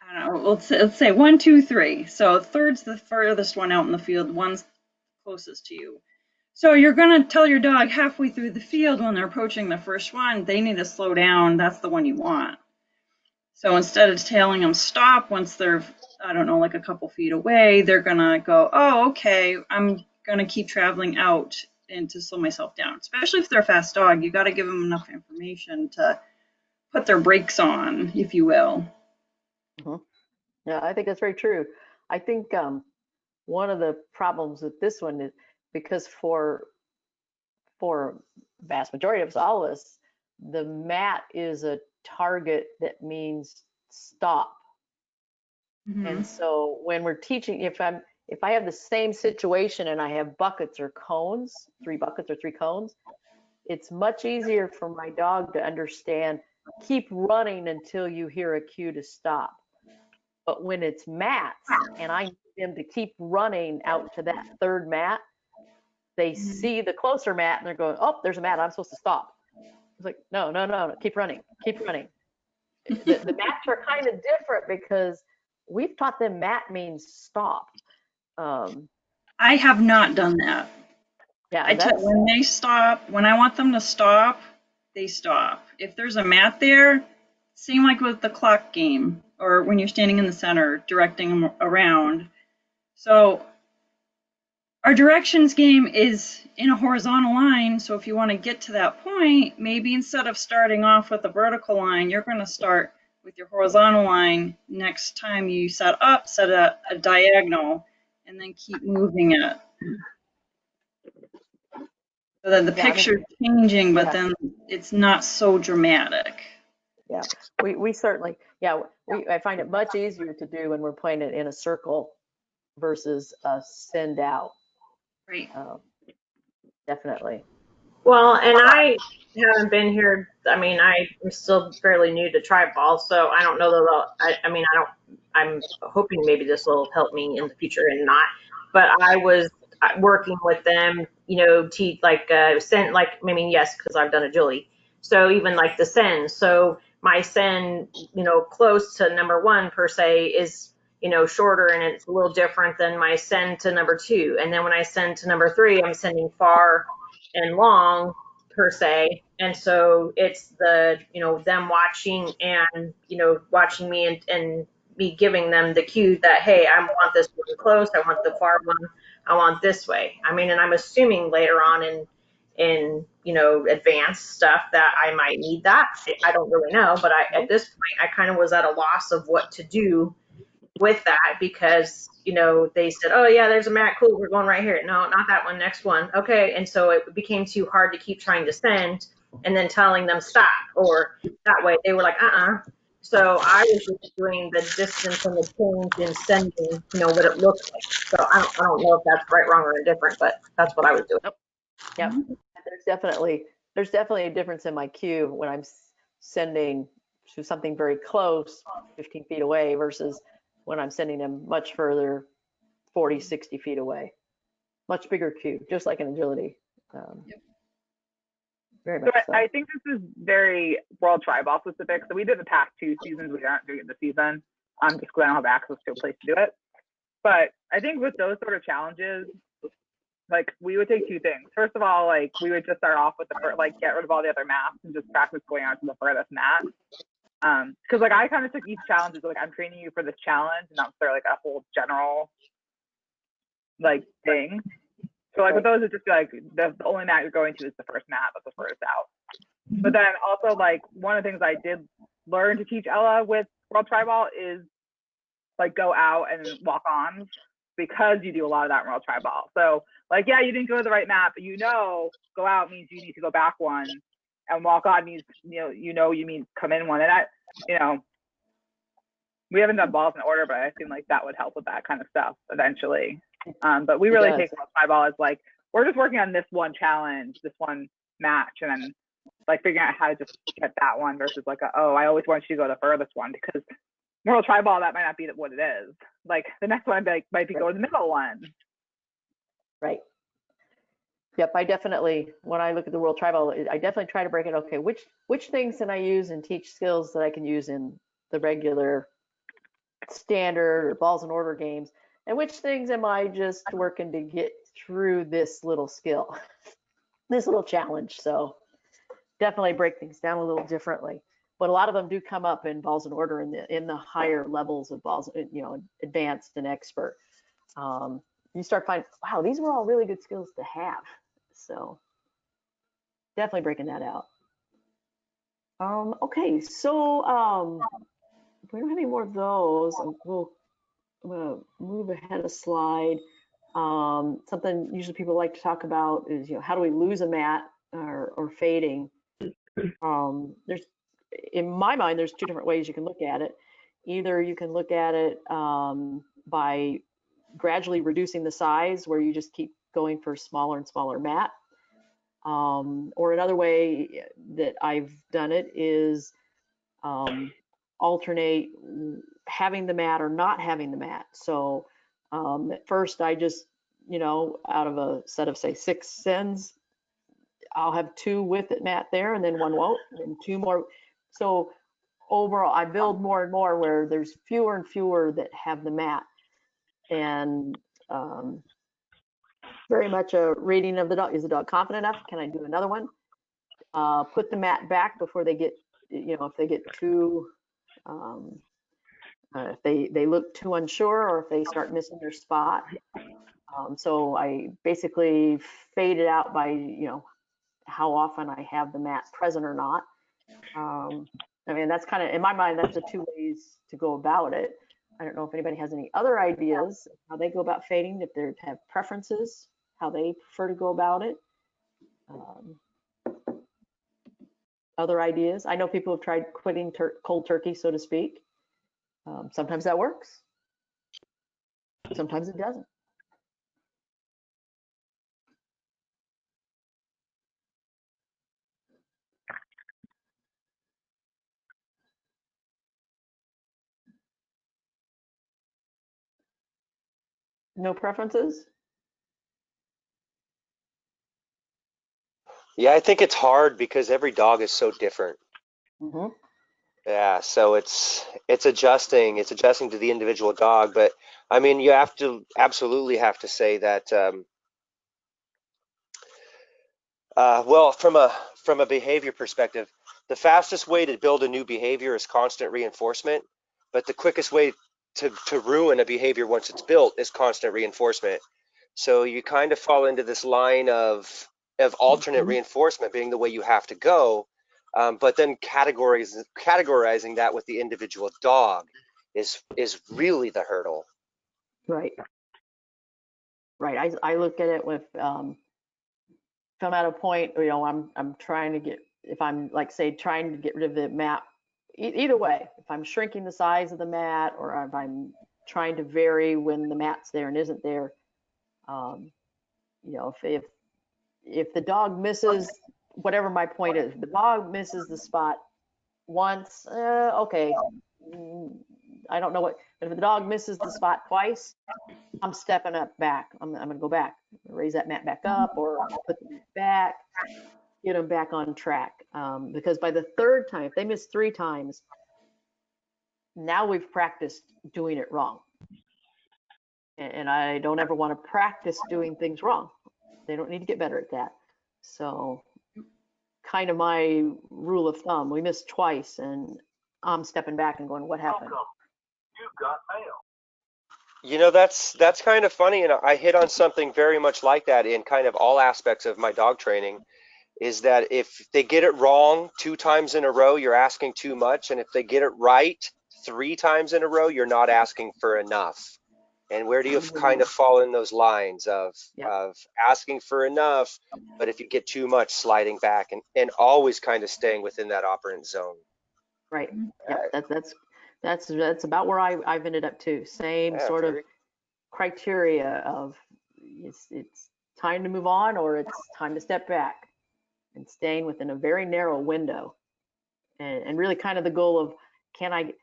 I don't know, let's say 1, 2, 3. So third's the furthest one out in the field, one's closest to you. So you're going to tell your dog halfway through the field when they're approaching the first one, they need to slow down. That's the one you want. So instead of telling them stop once they're, I don't know, like a couple feet away, they're going to go, oh, okay, I'm going to keep traveling out and to slow myself down. Especially if they're a fast dog, you got to give them enough information to put their brakes on, if you will. Yeah, I think that's very true. I think one of the problems with this one is because for vast majority of us, all of us, the mat is a target that means stop. And so when we're teaching, if I have the same situation and I have buckets or cones, 3 buckets or 3 cones, it's much easier for my dog to understand, keep running until you hear a cue to stop. But when it's mats and I need them to keep running out to that 3rd mat, they see the closer mat and they're going, oh, there's a mat, I'm supposed to stop. It's like, no, keep running, keep running. The mats are kind of different because we've taught them mat means stop. I have not done that. Yeah, when they stop, when I want them to stop, they stop. If there's a mat there, same like with the clock game or when you're standing in the center directing them around. So our directions game is in a horizontal line. So if you want to get to that point, maybe instead of starting off with a vertical line, you're going to start with your horizontal line. Next time you set a diagonal and then keep moving it. So that the picture's changing, but then it's not so dramatic. Yeah, we certainly, I find it much easier to do when we're playing it in a circle versus a send out. Right. Definitely. Well, and I haven't been here. I mean, I'm still fairly new to Treibball, so I don't know that. I'm hoping maybe this will help me in the future and not. But I was working with them, send, yes, because I've done agility. So even like the send. So my send, close to number 1 per se is, shorter and it's a little different than my send to number 2. And then when I send to number 3, I'm sending far and long per se. And so it's the, them watching and, watching me and me giving them the cue that, hey, I want this one close. I want the far one. I want this way. I mean, and I'm assuming later on in advanced stuff that I might need that. I don't really know, but at this point, I kind of was at a loss of what to do with that because, they said, oh yeah, there's a mat, cool, we're going right here. No, not that one, next one. Okay. And so it became too hard to keep trying to send and then telling them stop, or that way they were like, So I was just doing the distance and the change in sending, what it looked like. So I don't know if that's right, wrong, or indifferent, but that's what I was doing. Yep. There's definitely a difference in my cue when I'm sending to something very close, 15 feet away, versus when I'm sending them much further, 40, 60 feet away. Much bigger cue, just like an agility. Very much so. I think this is very World Treibball specific. So we did the past 2 seasons. We aren't doing it this season, just because I don't have access to a place to do it. But I think with those sort of challenges, like we would take 2 things. First of all, like we would just start off with get rid of all the other maps and just practice going out to the furthest mat. Because like I kind of took each challenge as like I'm training you for this challenge, and not necessarily like a whole general like thing. So like with those, it's just like the only mat you're going to is the first mat, that's the furthest out. But then also like one of the things I did learn to teach Ella with World Treibball is like go out and walk on, because you do a lot of that in World Treibball. So like, yeah, you didn't go to the right map, but go out means you need to go back one, and walk on means, you mean come in one. And we haven't done balls in order, but I assume like that would help with that kind of stuff eventually. But we really take World Treibball as like, we're just working on this one challenge, this one match, and then like figuring out how to just get that one versus like, I always want you to go the furthest one, because World Treibball, that might not be what it is. Like the next one might be go to the middle one. Right. Yep, I definitely, when I look at the World Treibball, I definitely try to break it. Okay, which things can I use and teach skills that I can use in the regular standard or balls and order games, and which things am I just working to get through this little skill, this little challenge. So definitely break things down a little differently. But a lot of them do come up in balls and order in the higher levels of balls, you know, advanced and expert. You start finding, wow, these were all really good skills to have. So definitely breaking that out. Okay, so if we don't have any more of those, I'm gonna move ahead a slide. Something usually people like to talk about is, you know, how do we lose a mat or fading? There's, in my mind, there's two different ways you can look at it. Either you can look at it by gradually reducing the size, where you just keep going for smaller and smaller mat. Or another way that I've done it is alternate having the mat or not having the mat. So at first I just, you know, out of a set of say 6 sends, I'll have 2 with it mat there and then 1 won't, and 2 more. So overall I build more and more where there's fewer and fewer that have the mat. And very much a rating of the dog. Is the dog confident enough? Can I do another one? Put the mat back before they get, you know, if they get too, if they look too unsure, or if they start missing their spot. So I basically fade it out by, you know, how often I have the mat present or not. I mean, that's kind of, in my mind, that's the 2 ways to go about it. I don't know if anybody has any other ideas how they go about fading, if they have preferences, how they prefer to go about it. Other ideas. I know people have tried quitting cold turkey, so to speak. Sometimes that works. Sometimes it doesn't. No preferences? Yeah, I think it's hard because every dog is so different. Mm-hmm. Yeah, so it's adjusting. It's adjusting to the individual dog. But I mean, you have to absolutely have to say that. Well, from a behavior perspective, the fastest way to build a new behavior is constant reinforcement. But the quickest way to ruin a behavior once it's built is constant reinforcement. So you kind of fall into this line of alternate reinforcement being the way you have to go, but then categorizing that with the individual dog is really the hurdle. Right. Right. I look at it with if I'm at a point, you know, I'm trying to get, if I'm like say trying to get rid of the mat, either way, if I'm shrinking the size of the mat or if I'm trying to vary when the mat's there and isn't there, you know, if the dog misses, whatever my point is, the dog misses the spot once, okay, I don't know what, but if the dog misses the spot twice, I'm stepping up back. I'm gonna go back, raise that mat back up, or put the mat back, get them back on track. Because by the 3rd time, if they miss 3 times, now we've practiced doing it wrong. And I don't ever want to practice doing things wrong. They don't need to get better at that. So kind of my rule of thumb, we missed twice and I'm stepping back and going, what happened? You got mail. You know, that's kind of funny, and I hit on something very much like that in kind of all aspects of my dog training, is that if they get it wrong 2 times in a row, you're asking too much, and if they get it right 3 times in a row, you're not asking for enough. And where do you kind of fall in those lines of asking for enough, but if you get too much, sliding back and always kind of staying within that operant zone? Right. Yeah, that's about where I've ended up too. Same sort of criteria of it's time to move on or it's time to step back, and staying within a very narrow window, and really kind of the goal of, can I,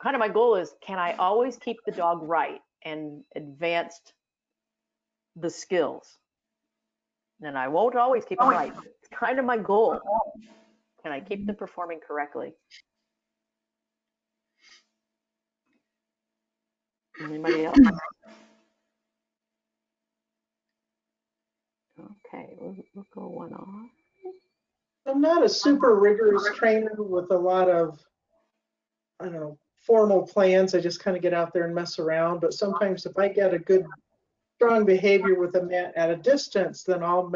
kind of my goal is, can I always keep the dog right and advanced the skills? And I won't always keep them right. It's kind of my goal. Can I keep them performing correctly? Anybody else? Okay, we'll go one off. I'm not a super rigorous trainer with a lot of, I don't know, formal plans. I just kind of get out there and mess around. But sometimes if I get a good, strong behavior with a mat at a distance, then I'll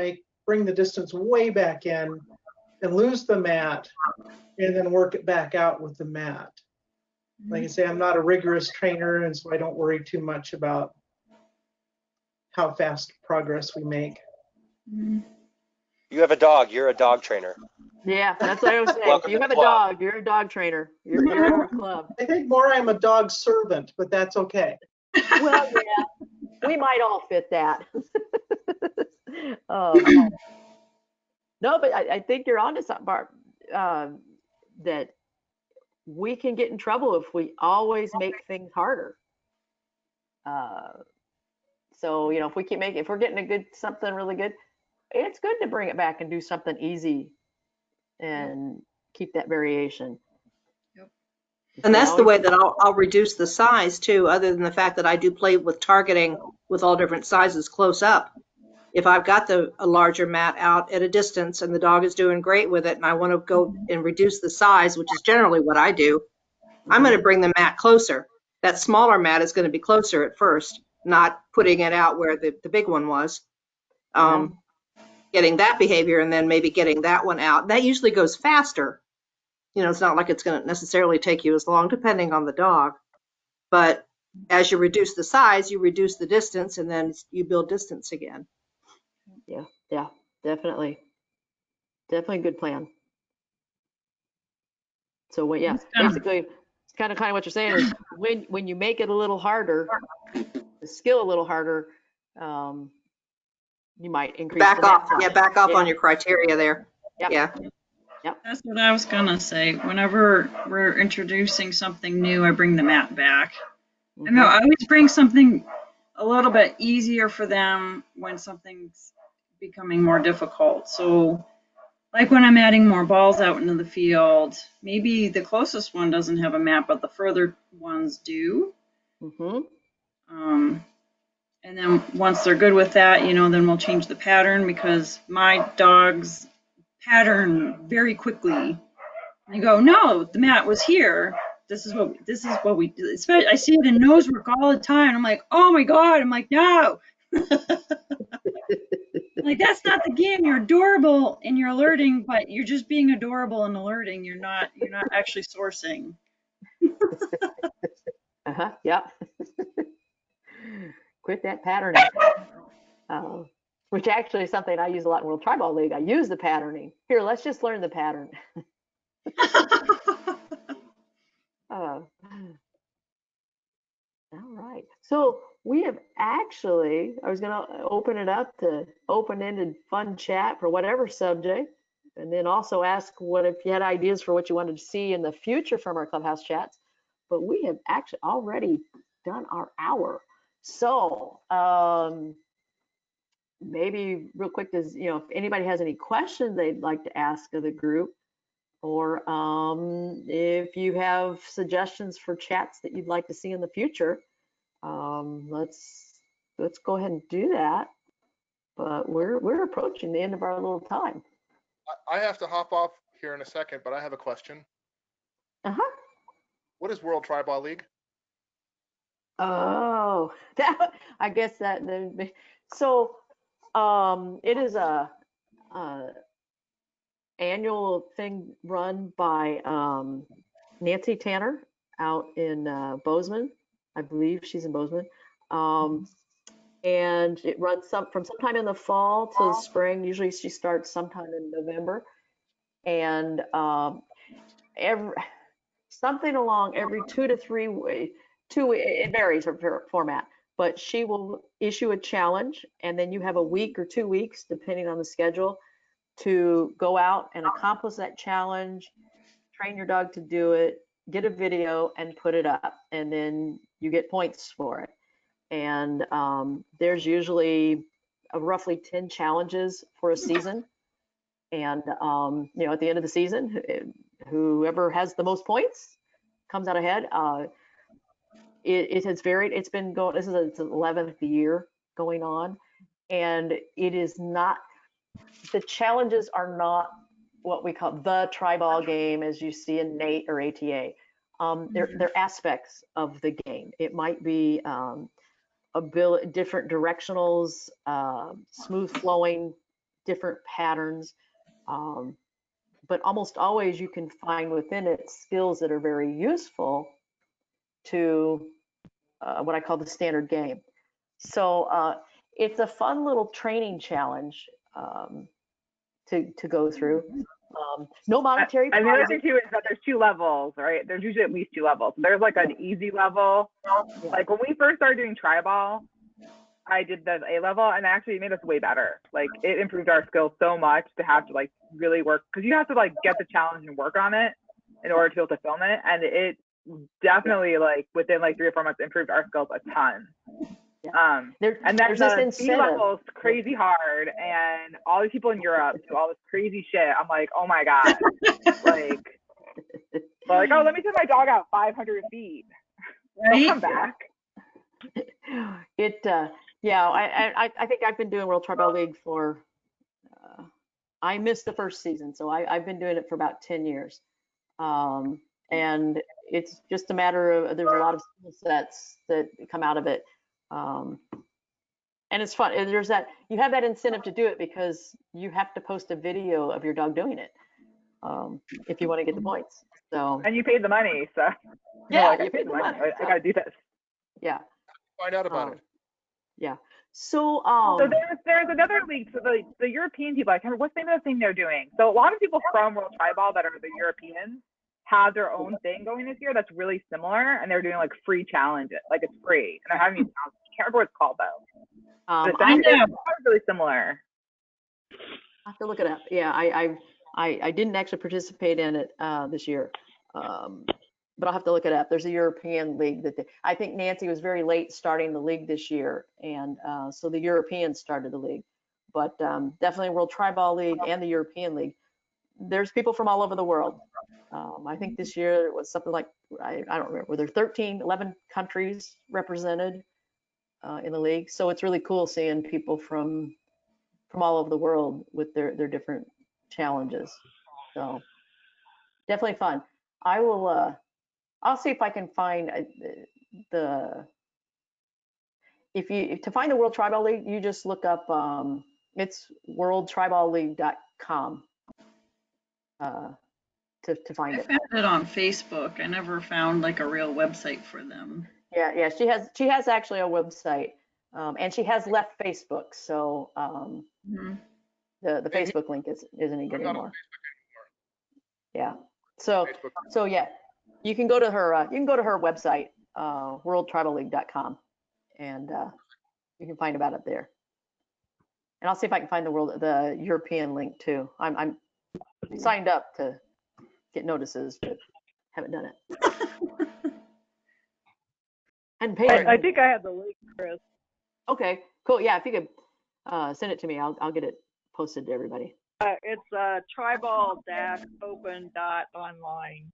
bring the distance way back in and lose the mat and then work it back out with the mat. Like I say, I'm not a rigorous trainer, and so I don't worry too much about how fast progress we make. You have a dog. You're a dog trainer. Yeah, that's what I was saying. Welcome If you to have the a club. dog, you're a dog trainer. You're in our club. I think more I'm a dog servant, but that's okay. Well, yeah, we might all fit that. No, but I think you're onto something, Barb, that we can get in trouble if we always make things harder. So, you know, if we're getting something really good, it's good to bring it back and do something easy and keep that variation. And that's the way that I'll reduce the size too, other than the fact that I do play with targeting with all different sizes close up. If I've got a larger mat out at a distance and the dog is doing great with it and I want to go and reduce the size, which is generally what I do, I'm going to bring the mat closer. That smaller mat is going to be closer at first, not putting it out where the big one was. Getting that behavior and then maybe getting that one out. That usually goes faster. You know, it's not like it's going to necessarily take you as long, depending on the dog. But as you reduce the size, you reduce the distance, and then you build distance again. Yeah, definitely. Definitely a good plan. So, basically, it's kind of what you're saying is when you make it a little harder, the skill a little harder, you might increase Back the off. net Yeah, size. back off on your criteria there. Yep. Yeah. Yep. That's what I was gonna say. Whenever we're introducing something new, I bring the mat back. I know I always bring something a little bit easier for them when something's becoming more difficult. So like when I'm adding more balls out into the field, maybe the closest one doesn't have a mat, but the further ones do. And then once they're good with that, you know, then we'll change the pattern because my dogs pattern very quickly. I go, no, the mat was here. This is what we do. I see it in nose work all the time. I'm like, oh my God. I'm like, no. Like, that's not the game. You're adorable and you're alerting, but you're just being adorable and alerting. You're not actually sourcing. Yep. Quit that patterning. Which actually is something I use a lot in World Treibball League. I use the patterning. Here, let's just learn the pattern. All right. So we have actually, I was going to open it up to open-ended fun chat for whatever subject, and then also ask if you had ideas for what you wanted to see in the future from our Clubhouse chats. But we have actually already done our hour. So maybe real quick, if anybody has any questions they'd like to ask of the group, or if you have suggestions for chats that you'd like to see in the future, let's go ahead and do that. But we're approaching the end of our little time. I have to hop off here in a second, but I have a question. What is World Treibball League? Oh, I guess that. So it is a annual thing run by Nancy Tanner out in Bozeman. I believe she's in Bozeman. And it runs from sometime in the fall to the spring. Usually she starts sometime in November. And something along every 2 to 3 weeks, it varies her format, but she will issue a challenge, and then you have a week or 2 weeks, depending on the schedule, to go out and accomplish that challenge, train your dog to do it, get a video and put it up, and then you get points for it. And there's usually roughly 10 challenges for a season. And you know, at the end of the season, whoever has the most points comes out ahead. It has varied. It's been going. This is its 11th year going on, and it is not. The challenges are not what we call the Treibball game, as you see in NATE or ATA. They're aspects of the game. It might be different directionals, smooth flowing, different patterns. But almost always you can find within it skills that are very useful to what I call the standard game. So it's a fun little training challenge to go through. No monetary And the other prizes. thing too is that there's 2 levels, right? There's usually at least 2 levels. There's like an easy level. Yeah. Like when we first started doing Treibball, I did the A level, and actually it made us way better. Like it improved our skills so much to have to like really work, because you have to like get the challenge and work on it in order to be able to film it. And it definitely like within like 3 or 4 months improved our skills a ton. Yeah. And then there's this the B incentive. level is crazy hard, and all these people in Europe do all this crazy shit. I'm like, oh my god, like, oh, let me send my dog out 500 feet. Right? They'll come back. Yeah, I think I've been doing World Treibball League for, I missed the first season, so I've been doing it for about 10 years. And it's just a matter of, there's a lot of skill sets that come out of it. And it's fun. And there's that, you have that incentive to do it because you have to post a video of your dog doing it if you want to get the points. So. And you paid the money, so. Yeah, like, you paid the money. I gotta do this. Yeah. Find out about it. Yeah. So so there's another league. So the European people, I can't remember what's the name of the thing they're doing. So a lot of people from World Treibball that are the Europeans have their own thing going this year that's really similar, and they're doing like free challenges. Like it's free, and they're having these challenges. I can't remember what it's called though. It's really similar. I have to look it up. Yeah, I didn't actually participate in it this year, but I'll have to look it up. There's a European league that I think Nancy was very late starting the league this year, and so the Europeans started the league. But definitely World Treibball League and the European League. There's people from all over the world. I think this year it was something like, I don't remember, were there 11 countries represented in the league. So it's really cool seeing people from all over the world with their different challenges. So definitely fun. I will, I'll see if I can find to find the World Treibball League, you just look up, it's worldtreiballleague.com to find it. I found it on Facebook. I never found like a real website for them. Yeah, she has actually a website, and she has left Facebook, so the Facebook link isn't any good anymore. Yeah, so yeah, you can go to her website, worldtreiballleague.com, and you can find about it there. And I'll see if I can find the European link too. I'm signed up to get notices, but haven't done it. And paid. I think I have the link, Chris. Okay, cool. Yeah, if you could send it to me, I'll get it posted to everybody. It's treibball-open.online.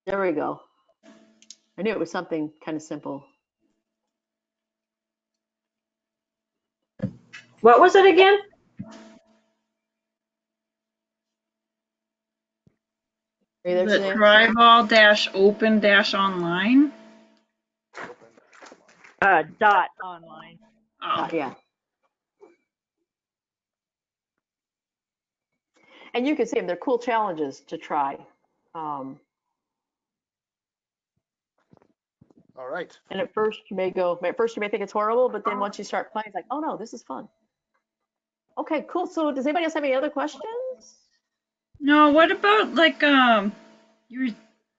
There we go. I knew it was something kind of simple. What was it again? Are you there, Is it Suzanne? Treibball-open-online? Dot online. Oh. Yeah. And you can see them. They're cool challenges to try. All right. And at first you may think it's horrible, but then once you start playing, it's like, oh no, this is fun. Okay, cool. So does anybody else have any other questions? No, what about like you were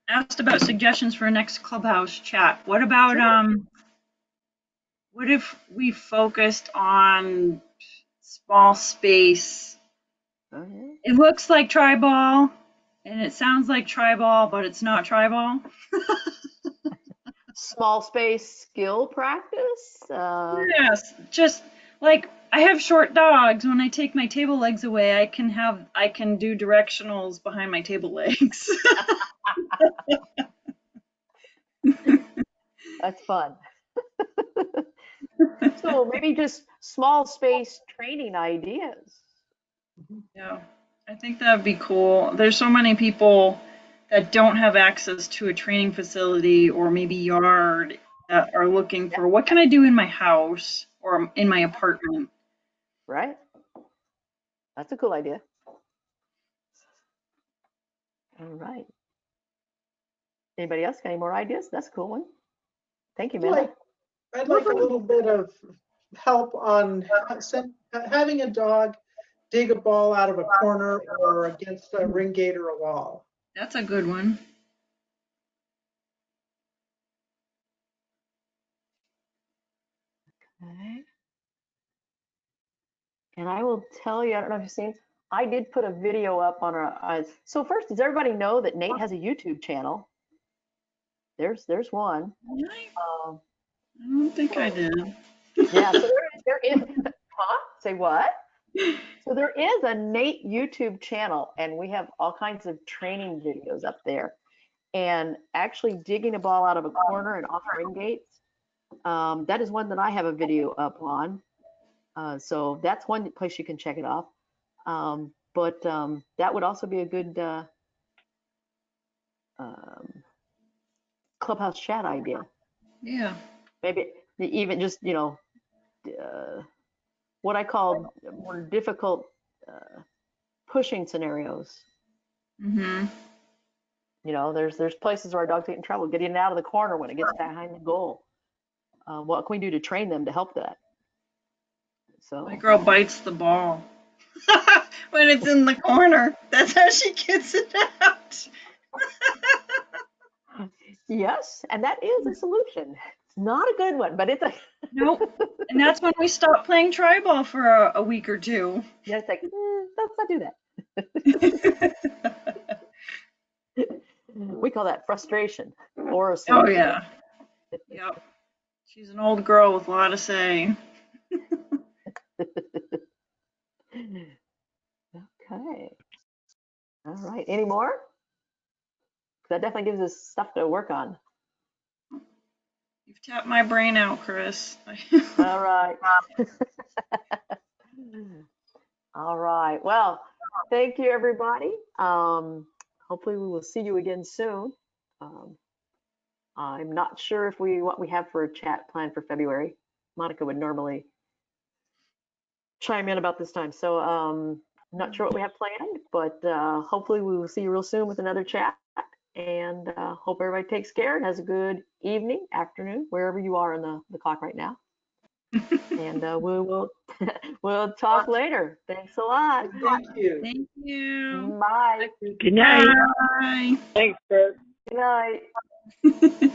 asked about suggestions for next Clubhouse chat. What about what if we focused on small space? Oh, yeah. It looks like Treibball, And it sounds like Treibball, but it's not Treibball. Small space skill practice. Yes, just like I have short dogs. When I take my table legs away, I can do directionals behind my table legs. That's fun. So maybe just small space training ideas. Yeah, I think that would be cool. There's so many people that don't have access to a training facility or maybe yard that are looking for what can I do in my house or in my apartment. Right. That's a cool idea. All right. Anybody else got any more ideas? That's a cool one. Thank you, Amanda. I'd like a little bit of help on having a dog dig a ball out of a corner or against a ring gate or a wall. That's a good one. Okay. And I will tell you, I don't know if you've seen, I did put a video up on our, so first, does everybody know that Nate has a YouTube channel? There's one. I don't think I did. Yeah, so there is, huh? Say what? So there is a Nate YouTube channel, and we have all kinds of training videos up there. And actually digging a ball out of a corner and off ring gates, that is one that I have a video up on. So that's one place you can check it off. But that would also be a good Clubhouse chat idea. Yeah. Maybe even just, what I call more difficult pushing scenarios. Mm-hmm. There's places where our dogs get in trouble getting out of the corner when it gets behind the goal. What can we do to train them to help that? So My girl bites the ball when it's in the corner. That's how she gets it out. yes, and that is a solution. It's not a good one, but it's a nope. And that's when we stopped playing Treibball for a week or two. Yeah, it's like let's not do that. We call that frustration or a solution. Oh yeah. Yep. She's an old girl with a lot to say. Okay. All right. Any more? That definitely gives us stuff to work on. You've tapped my brain out, Chris. All right. All right. Well, thank you, everybody. Hopefully we will see you again soon. I'm not sure what we have for a chat plan for February. Monica would normally chime in about this time. So I'm not sure what we have planned, but hopefully we will see you real soon with another chat. And hope everybody takes care and has a good evening, afternoon, wherever you are in the clock right now. And we'll talk later. Thanks a lot. Thank you. Thank you. Bye. Good night. Bye. Thanks, Chris. Good night.